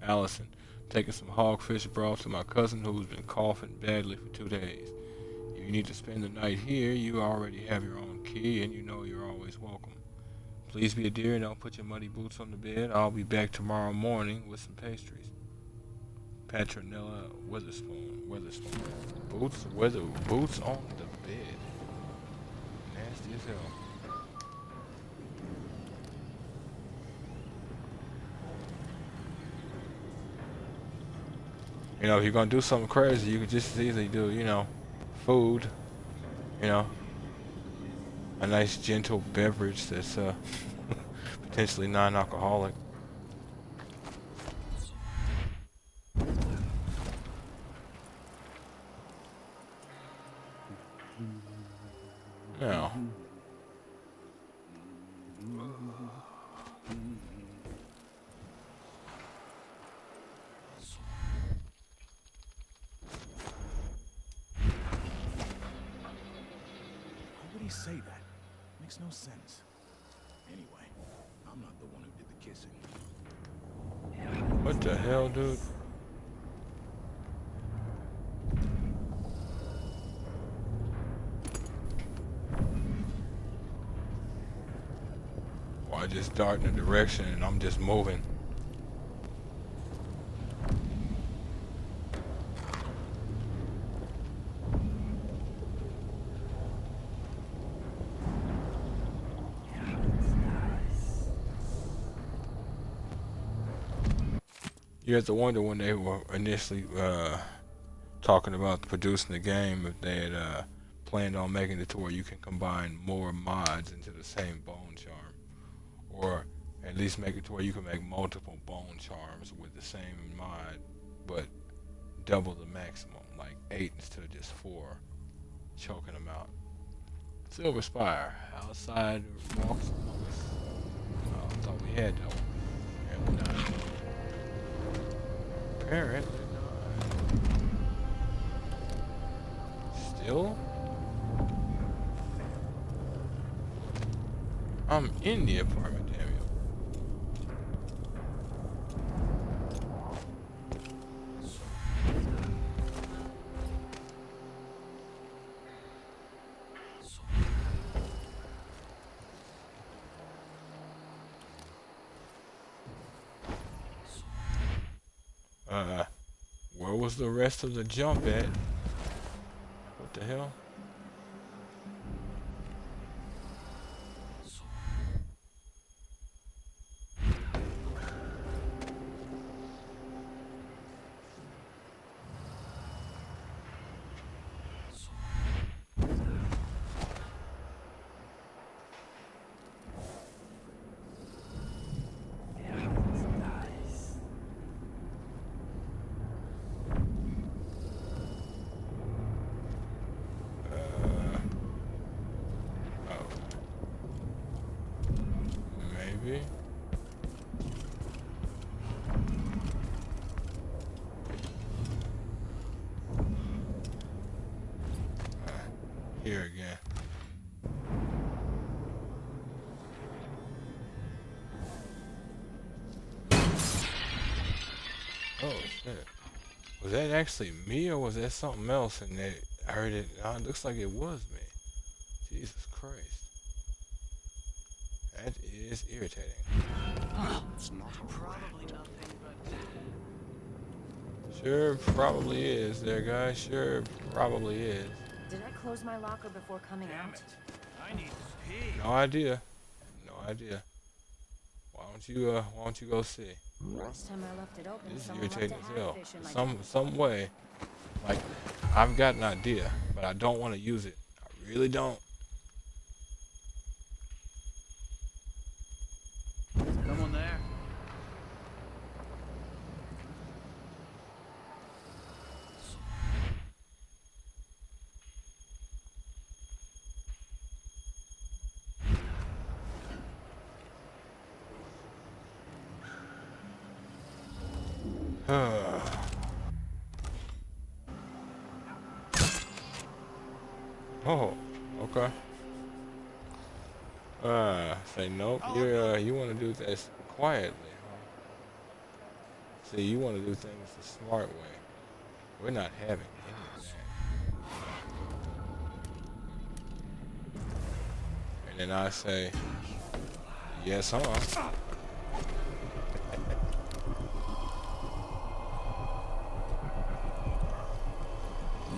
Allison, taking some hogfish broth to my cousin who's been coughing badly for 2 days. If you need to spend the night here, you already have your own key and you know you're always welcome. Please be a dear and don't put your muddy boots on the bed. I'll be back tomorrow morning with some pastries. Petronilla Witherspoon. Boots on the bed. Nasty as hell. You know, if you're gonna do something crazy, you could just as easily do, you know, food. You know, a nice gentle beverage that's potentially non-alcoholic. Now, Why would he say that? Makes no sense. Anyway, I'm not the one who did the kissing. what the hell, dude? Or I just dart in a direction and I'm just moving. You have to wonder when they were initially talking about producing the game if they had planned on making it to where you can combine more mods into the same bone charm, or at least make it to where you can make multiple bone charms with the same mod, but double the maximum, like 8 instead of just 4, choking them out. Silver Spire, outside walks among us. I thought we had that one. Apparently not. Apparently not. Still? I'm in the apartment, damn you. Where was the rest of the jump at? What the hell? Oh shit. Was that actually me or was that something else? And that I heard it. It looks like it was me. Jesus Christ. That is irritating. It's not Probably nothing, but Sure, probably is there, guys. Sure, probably is. Did I close my locker before coming damn out? it. I need to pee. No idea. No idea. Why don't you go see? Last time I left it open, This is someone left irritating a as hell. hagfish in my Some way. Like, I've got an idea, but I don't want to use it. I really don't. Someone there? Oh, okay. Say nope. You want to do this quietly, huh? See, you want to do things the smart way. We're not having any of that. And then I say, yes, huh?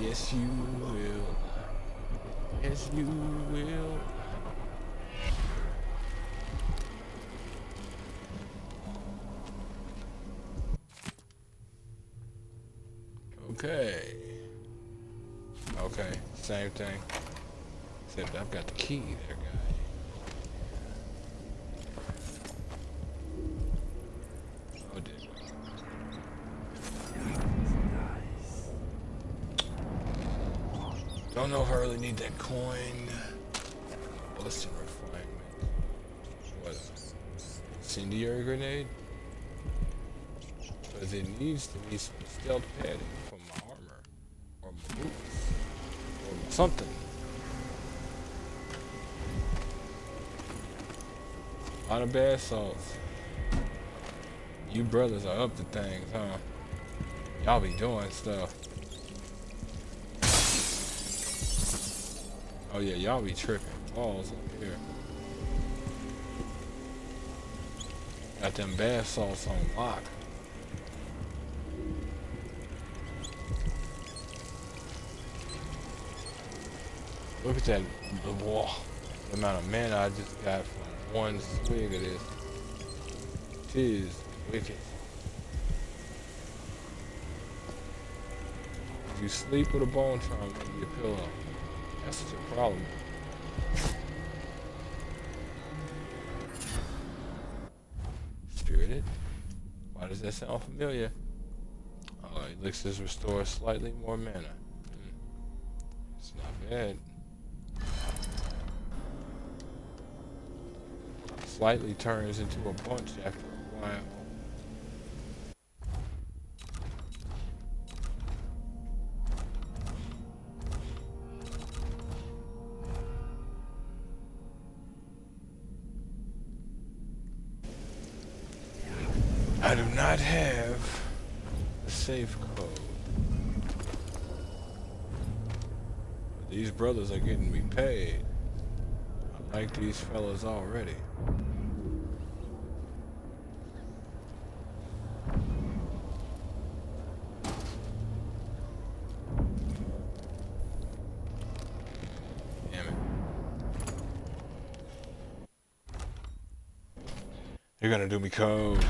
Yes, you will. Yes, you will. Okay. Okay, same thing. Except I've got the key there, guy. Oh, dear. Don't know if I really need that coin. Ballistic refinement. What? Incendiary grenade? Because it needs to be some stealth padding for my armor. Or my boots. Or something. A lot of bath salts. You brothers are up to things, huh? Y'all be doing stuff. Oh yeah, y'all be tripping. Balls up here. Got them bath salts on lock. Look at that, the amount of mana I just got from one swig of this. Tis wicked. If you sleep with a bone charm under your pillow, that's your problem. Spirited? Why does that sound familiar? Oh, elixirs restore slightly more mana. It's not bad. Slightly turns into a bunch after a while. I do not have a safe code. But these brothers are getting me paid. I like these fellas already. Damn it. You're gonna do me code.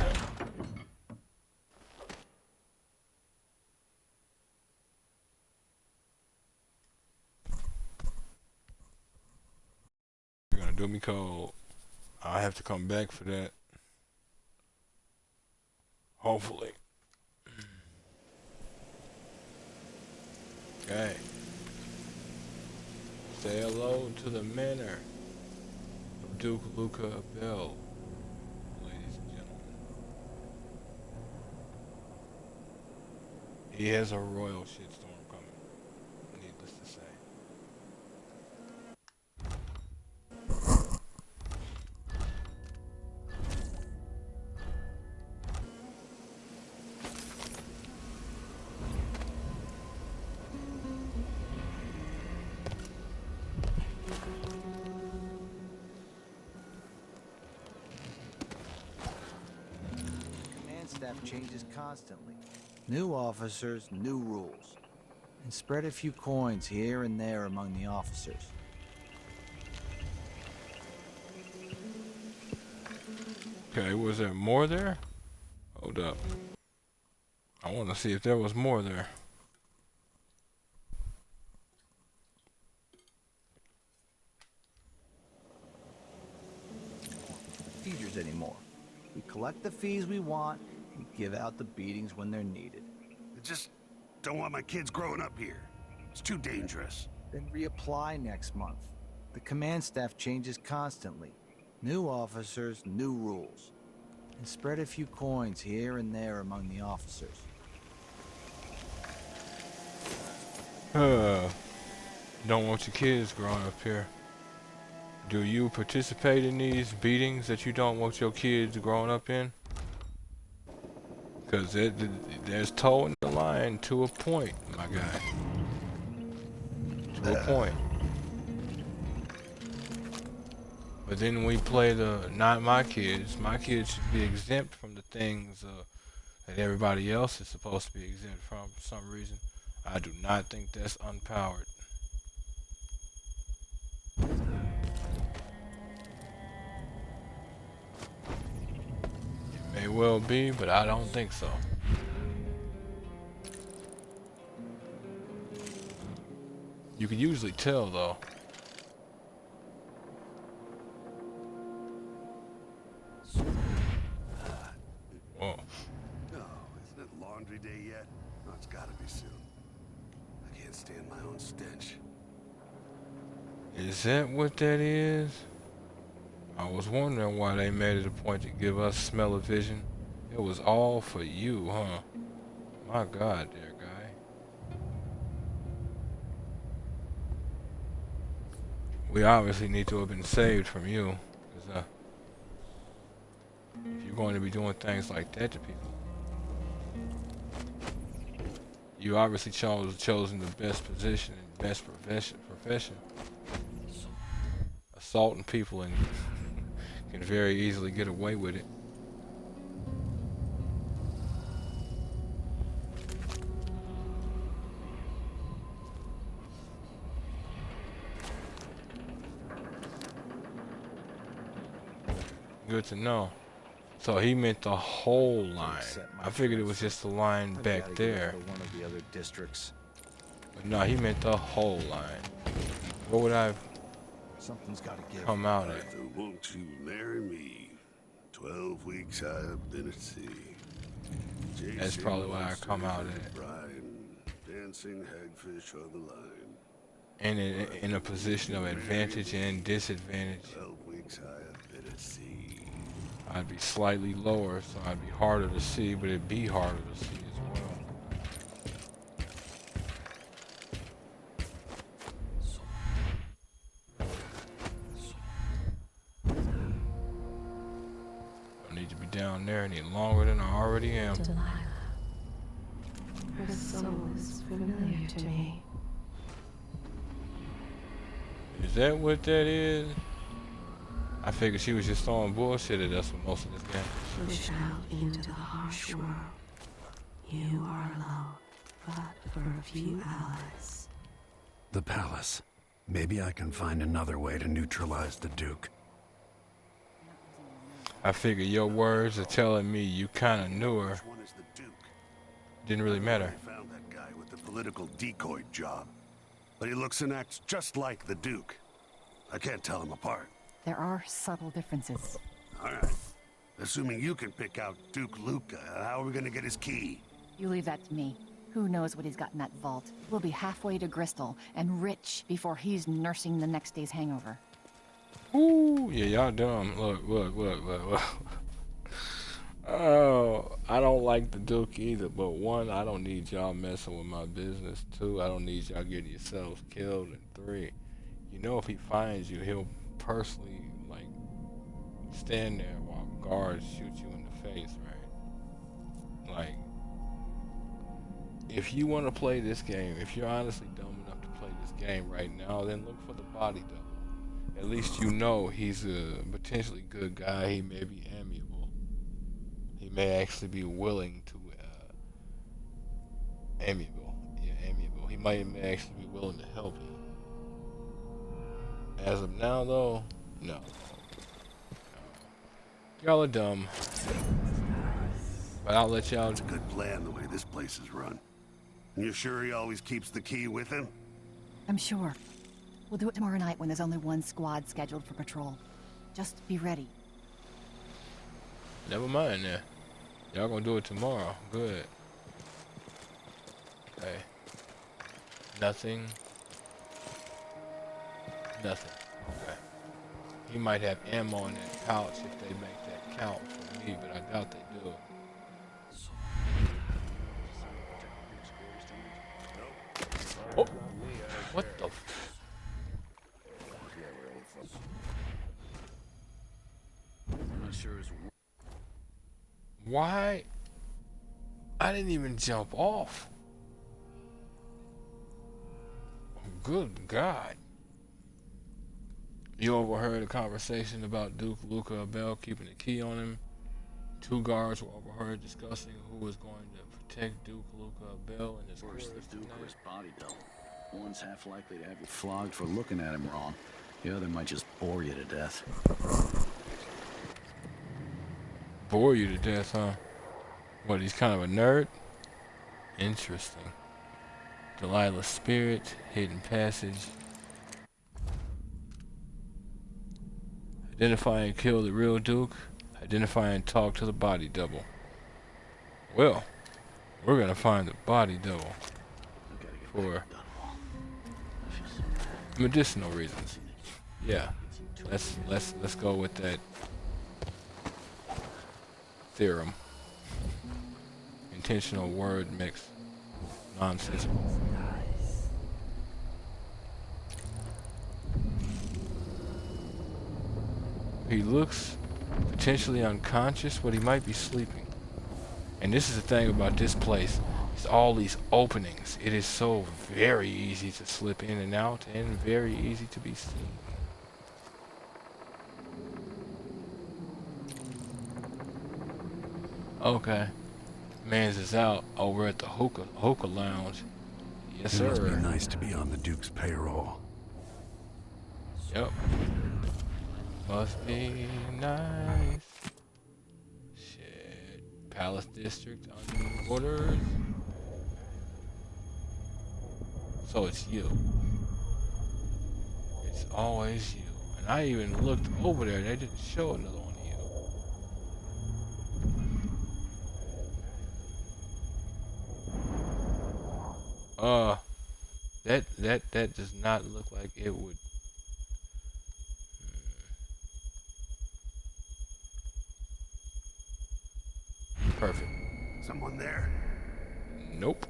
You're gonna do me cold. I have to come back for that. Hopefully. Okay. Say hello to the manor of Duke Luca Bell, ladies and gentlemen. He has a royal shitstorm coming, needless to say. staff changes constantly. New officers, new rules. And spread a few coins here and there among the officers. Okay, was there more there? Hold up. I want to see if there was more there. Procedures anymore. We collect the fees we want and give out the beatings when they're needed. I just don't want my kids growing up here. It's too dangerous. Then reapply next month. The command staff changes constantly. New officers, new rules. And spread a few coins here and there among the officers. Don't want your kids growing up here. Do you participate in these beatings that you don't want your kids growing up in? Because there's towing the line to a point, my guy. To a point. But then we play the, not my kids should be exempt from the things that everybody else is supposed to be exempt from for some reason. I do not think that's unpowered. May well be, but I don't think so. You can usually tell though. Whoa. No, isn't it laundry day yet? No, it's gotta be soon. I can't stand my own stench. Is that what that is? I was wondering why they made it a point to give us smell-o-vision. It was all for you, huh? My God, dear guy. We obviously need to have been saved from you, because if you're going to be doing things like that to people, you obviously chosen the best position and best profession. Assaulting people and can very easily get away with it. Good to know. So he meant the whole line. I figured it was just the line back there. One of the other districts. But no, he meant the whole line. What would I Something's got to give. come out at? Arthur, won't you marry me? 12 weeks I have been at sea. That's probably why I come out at it. Brian, dancing hagfish on the line. And in a position of advantage and disadvantage. 12 weeks I have been at sea. I'd be slightly lower, so I'd be harder to see, but it'd be harder to see as well. Don't need to be down there any longer than I already am. Delilah. Her soul is familiar to me. Is that what that is? I figured she was just throwing bullshit at us for most of this game. Push out into the harsh world. You are alone, but for a few allies. The palace. Maybe I can find another way to neutralize the Duke. I figure your words are telling me you kind of knew her. Which one is the Duke? Didn't really matter. I found that guy with the political decoy job. But he looks and acts just like the Duke. I can't tell him apart. There are subtle differences. All right. Assuming you can pick out Duke Luca, how are we gonna get his key? You leave that to me. Who knows what he's got in that vault? We'll be halfway to Bristol and rich before he's nursing the next day's hangover. Ooh, yeah, y'all dumb. Look. Oh, I don't like the Duke either, but one, I don't need y'all messing with my business. Two, I don't need y'all getting yourselves killed. And three, you know if he finds you, he'll personally, like, stand there while guards shoot you in the face, right? Like, if you want to play this game, if you're honestly dumb enough to play this game right now, then look for the body double. At least you know he's a potentially good guy. He may be amiable. He He may actually be willing to, amiable. Yeah, amiable. He may actually be willing to help you. As of now, though, no. Y'all are dumb. But I'll let y'all... It's a good plan the way this place is run. You sure he always keeps the key with him? I'm sure. We'll do it tomorrow night when there's only one squad scheduled for patrol. Just be ready. Never mind then. Y'all gonna do it tomorrow. Good. Okay. Nothing. Nothing. Okay. He might have ammo in that pouch if they make that count for me, but I doubt they do. Oh! What the f- I'm not sure it's... Why? I didn't even jump off. Good God. You overheard a conversation about Duke Luca Abel keeping the key on him. 2 guards were overheard discussing who was going to protect Duke Luca Abel and his First quarters the Duke or tonight. his body double. One's half likely to have you flogged for looking at him wrong. The other might just bore you to death. Bore you to death, huh? What, he's kind of a nerd? Interesting. Delilah's spirit, hidden passage. Identify and kill the real Duke. Identify and talk to the body double. Well, we're gonna find the body double for medicinal reasons. Yeah, let's go with that theorem. Intentional word mix. Nonsensical. He looks potentially unconscious, but he might be sleeping. And this is the thing about this place. It's all these openings. It is so very easy to slip in and out and very easy to be seen. Okay. Mans is out over at the hookah lounge. Yes, It must be sir. nice to be on the Duke's payroll. Yep. Must be nice. Shit. Palace District on orders. So it's you. It's always you. And I even looked over there. They didn't show another one of you. That does not look like it would. Perfect. Someone there? Nope.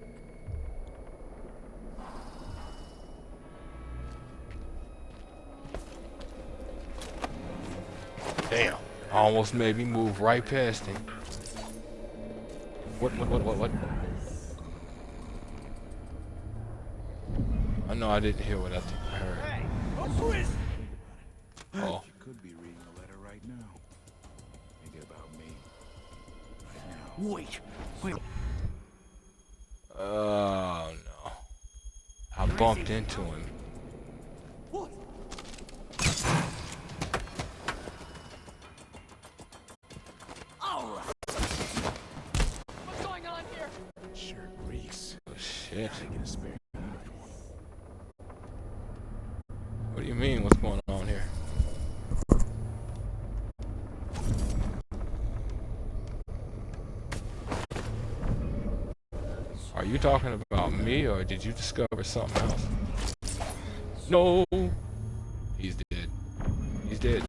Damn. Almost made me move right past him. What? I know I didn't hear what I think I heard. Hey, who is... Oh. You could be reading a letter right now. Think about me. Right now. Wait. Oh no. I bumped into him. What? Alright. What's going on here? Shirt reeks. Oh shit. Gotta get a spare uniform. What do you mean? What's going on here? Are you talking about me, or did you discover something else? No! He's dead. He's dead.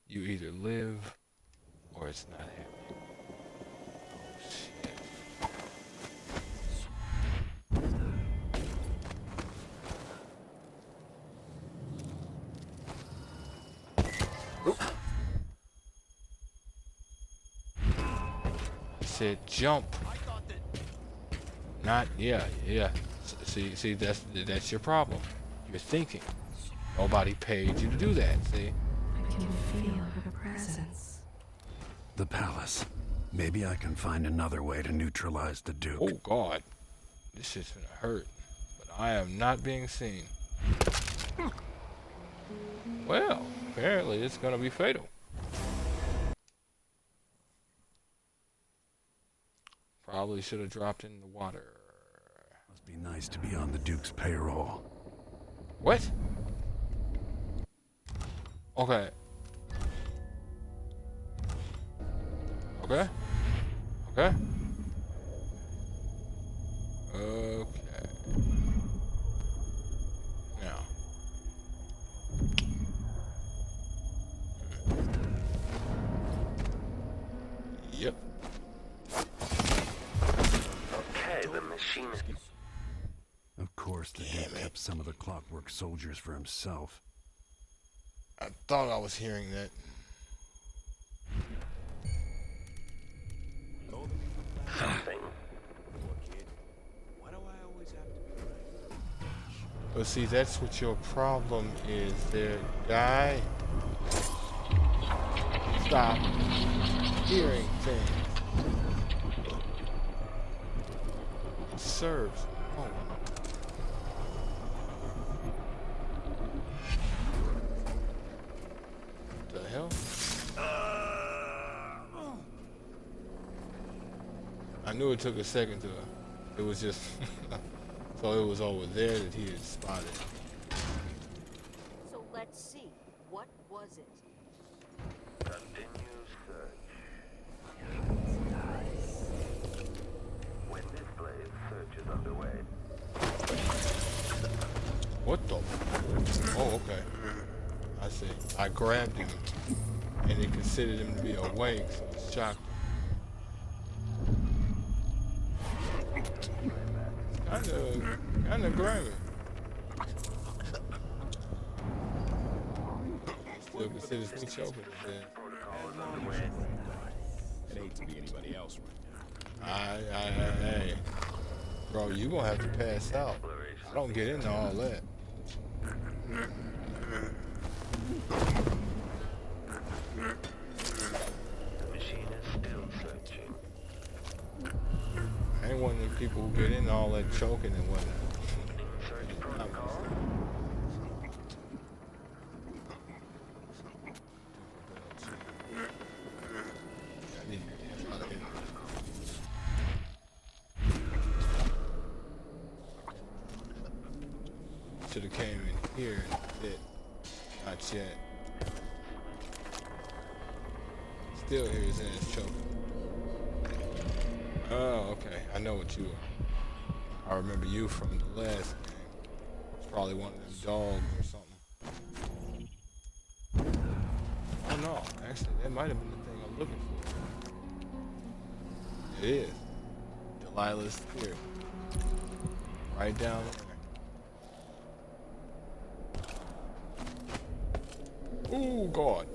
You either live, or it's not happening. Oh, shit. Said jump. Not, yeah. See, that's your problem. You're thinking. Nobody paid you to do that, see? I can feel her presence. The palace. Maybe I can find another way to neutralize the Duke. Oh, God. This shit's gonna hurt. But I am not being seen. Well, apparently it's gonna be fatal. Probably should have dropped in the water. Must be nice to be on the Duke's payroll. What? Okay. Okay. Okay. Okay. Now. Yep. Okay, the machine is... Of course, the Duke kept some of the clockwork soldiers for himself. I thought I was hearing that. Something. But see, that's what your problem is there, guy. Stop hearing things. It serves no one. What the hell? I knew it took a second to... It was just... So it was over there that he had spotted. So let's see. What was it? Continue search. When displayed, search is underway. What the? Oh, okay. I see. I grabbed him, and it considered him to be awake, so it shocked him. Kinda grimy. Still considers me choking. It ain't to be anybody else right now. Hey. Bro, you gonna have to pass out. I don't get into all that. The machine is still searching. I ain't one of the people who get into all that choking and whatnot. Search protocol. I need to get him out of here. Should have came in here instead. Not yet. Still hear his ass choking. Oh, okay. I know what you are. I remember you from the last game. It's probably one of them dogs or something. Oh no, actually, that might have been the thing I'm looking for. It is. Delilah's spirit. Right down there. Ooh, God.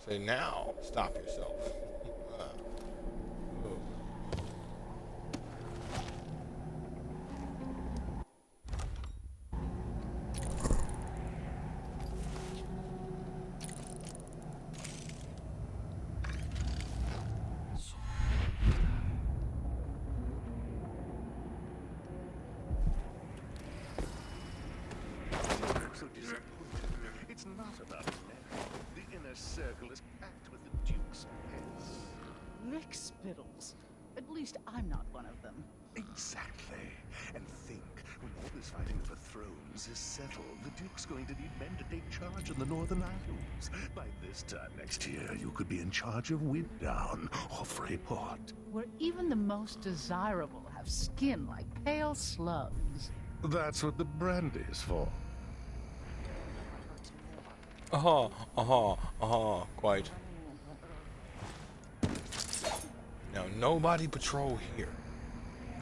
Say now, stop yourself. So disappointed. It's not about marriage. The inner circle is packed with the Duke's pets. Lick spittles. At least I'm not one of them. Exactly. And think, when all this fighting for thrones is settled, the Duke's going to need men to take charge in the Northern Isles. By this time next year, you could be in charge of Winddown or Freyport. Where even the most desirable have skin like pale slugs. That's what the brandy's for. Quite. Now, nobody patrol here.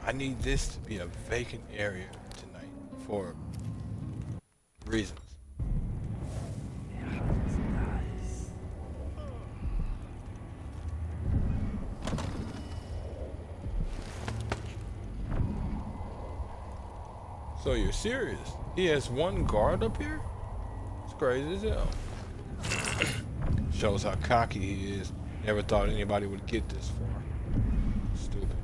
I need this to be a vacant area tonight for reasons. So you're serious? He has one guard up here? It's crazy as hell. Shows how cocky he is. Never thought anybody would get this far. Stupid.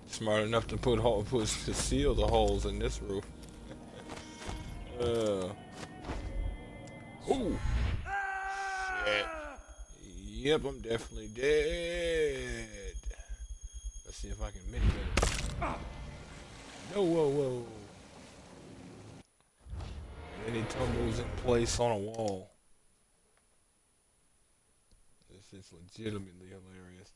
Smart enough to to seal the holes in this roof. Ooh. Shit. Yep, I'm definitely dead. Let's see if I can mitigate it. No, whoa. And then he tumbles in place on a wall. This is legitimately hilarious.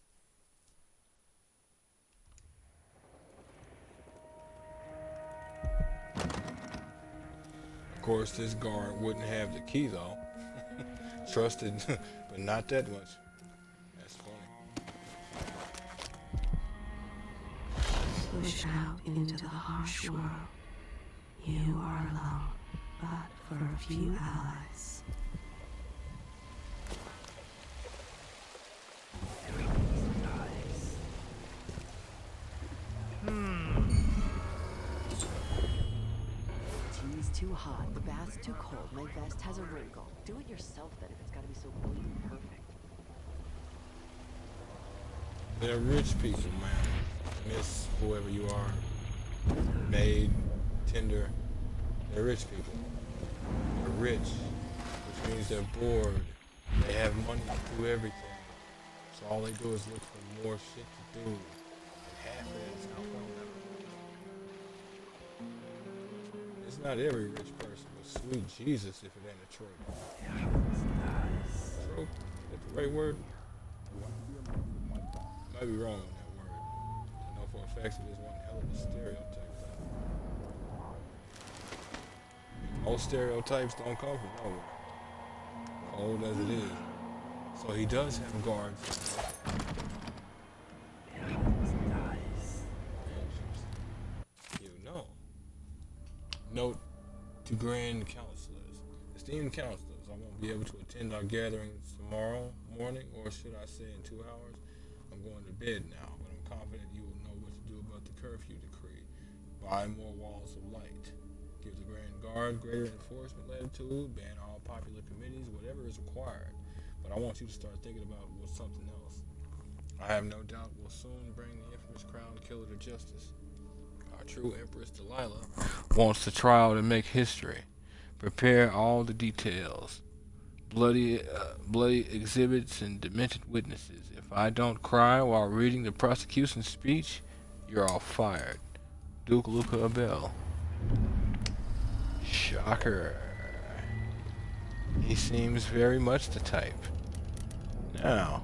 Of course, this guard wouldn't have the key though. Trusted, but not that much. That's funny. Push out into the harsh world. You are alone, but for a few allies. Tea's too hot, the bath's too cold, my vest has a wrinkle. Do it yourself then if it's gotta be so bleeding perfect. They're rich people, man. Miss whoever you are. Maid, tender. They're rich people. They're rich, which means they're bored. They have money to do everything. So all they do is look for more shit to do. And half of it is alcohol. It's not every rich person, but sweet Jesus if it ain't a trope. Trope? Is that the right word? Might be wrong on that word. I know for a fact it is one hell of a stereotype though. Most stereotypes don't come from nowhere. Cold as it is. So he does have guards. You know. Note to grand counselors. Esteemed counselors, I won't be able to attend our gatherings tomorrow morning, or should I say in 2 hours. I'm going to bed now, but I'm confident you will know what to do about the curfew decree. Buy more walls of light. Give the Grand Guard greater enforcement latitude. Ban all popular committees, whatever is required. But I want you to start thinking about something else. I have no doubt we'll soon bring the infamous crown killer to justice. Our true Empress Delilah wants the trial to make history. Prepare all the details. Bloody exhibits and demented witnesses. If I don't cry while reading the prosecution's speech, you're all fired. Duke Luca Abel. Shocker. He seems very much the type. Now.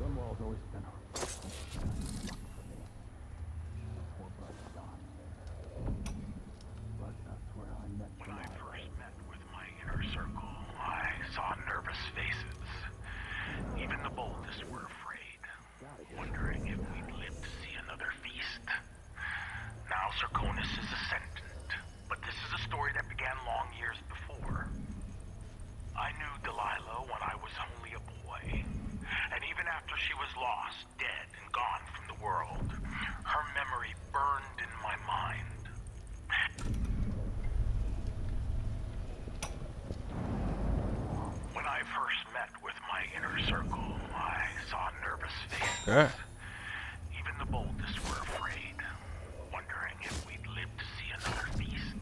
Dunwall's always been When I first met with my inner circle, I saw nervous faces. Even the boldest were afraid, wondering if we'd live to see another feast. Now Zirconis is ascendant, but this is a story that began long years before. I knew Delilah when I was only a boy, and even after she was lost, dead, and gone from the world, her memory burned in my mind. When I first met with my inner circle, I saw nervous faces. Yeah. Even the boldest were afraid, wondering if we'd live to see another feast.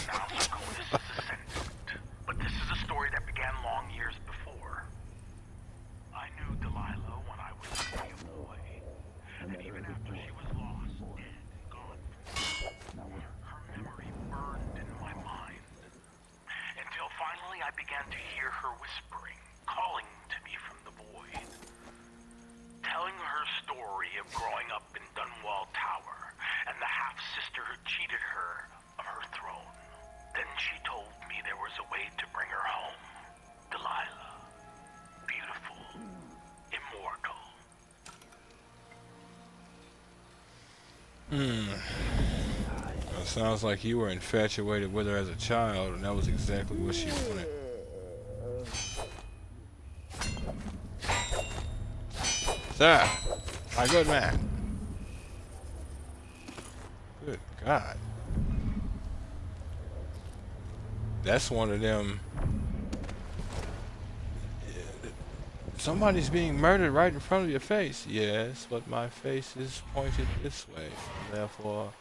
Now Zirconis is ascendant, but this is a story that began long years before. I knew Delilah when I was only a boy, and even after she was lost, dead, and gone from the world, her memory burned in my mind. Until finally I began to hear her whispering, calling to me from the void. Telling her story of growing up in Dunwall Tower and the half-sister who cheated her of her throne. Then she told me there was a way to bring her home. Delilah. Beautiful. Immortal. Sounds like you were infatuated with her as a child, and that was exactly what she wanted. Sir, my good man. Good God. That's one of them. Somebody's being murdered right in front of your face. Yes, but my face is pointed this way. Therefore,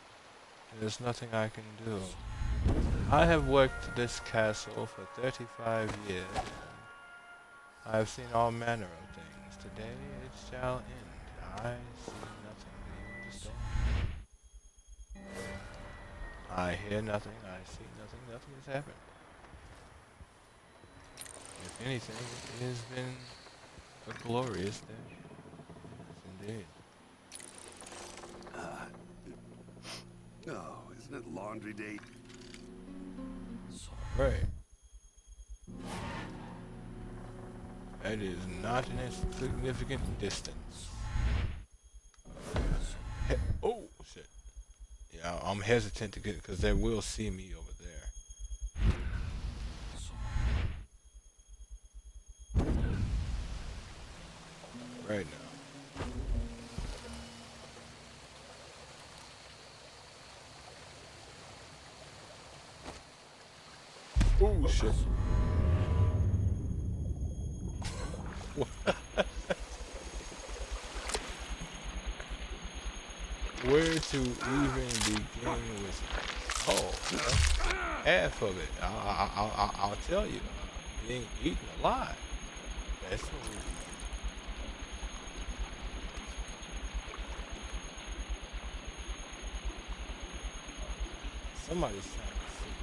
there's nothing I can do. I have worked this castle for 35 years. I have seen all manner of things. Today it shall end. I see nothing. Do you understand? I hear nothing. I see nothing. Nothing has happened. If anything, it has been a glorious day. Yes, indeed. Oh, isn't it laundry day? Right. That is not an insignificant distance. Oh, shit. Yeah, I'm hesitant to get, because they will see me over there. Right now. Oh, shit. Where to even begin with? Oh, half of it. I'll tell you. Being eaten alive. That's what we. Somebody's trying to see.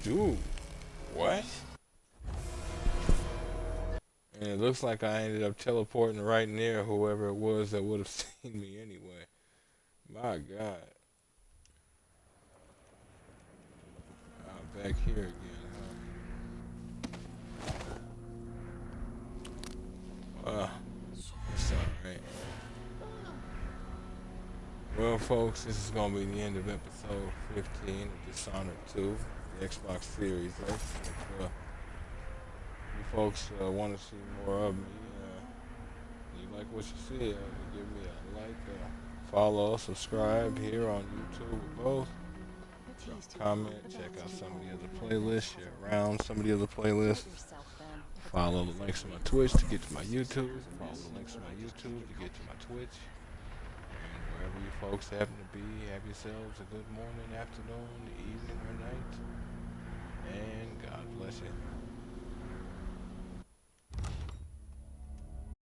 Dude, what? And it looks like I ended up teleporting right near whoever it was that would have seen me anyway. My God. Back here again, huh? It's alright. Well, folks, this is going to be the end of episode 15 of Dishonored 2, the Xbox Series X. If you folks want to see more of me, you like what you see, give me a like, follow, subscribe here on YouTube or both. Drop a comment, check out some of the other playlists, share around some of the other playlists. Follow the links to my Twitch to get to my YouTube. Follow the links to my YouTube to get to my Twitch. And wherever you folks happen to be, have yourselves a good morning, afternoon, evening, or night. And God bless you.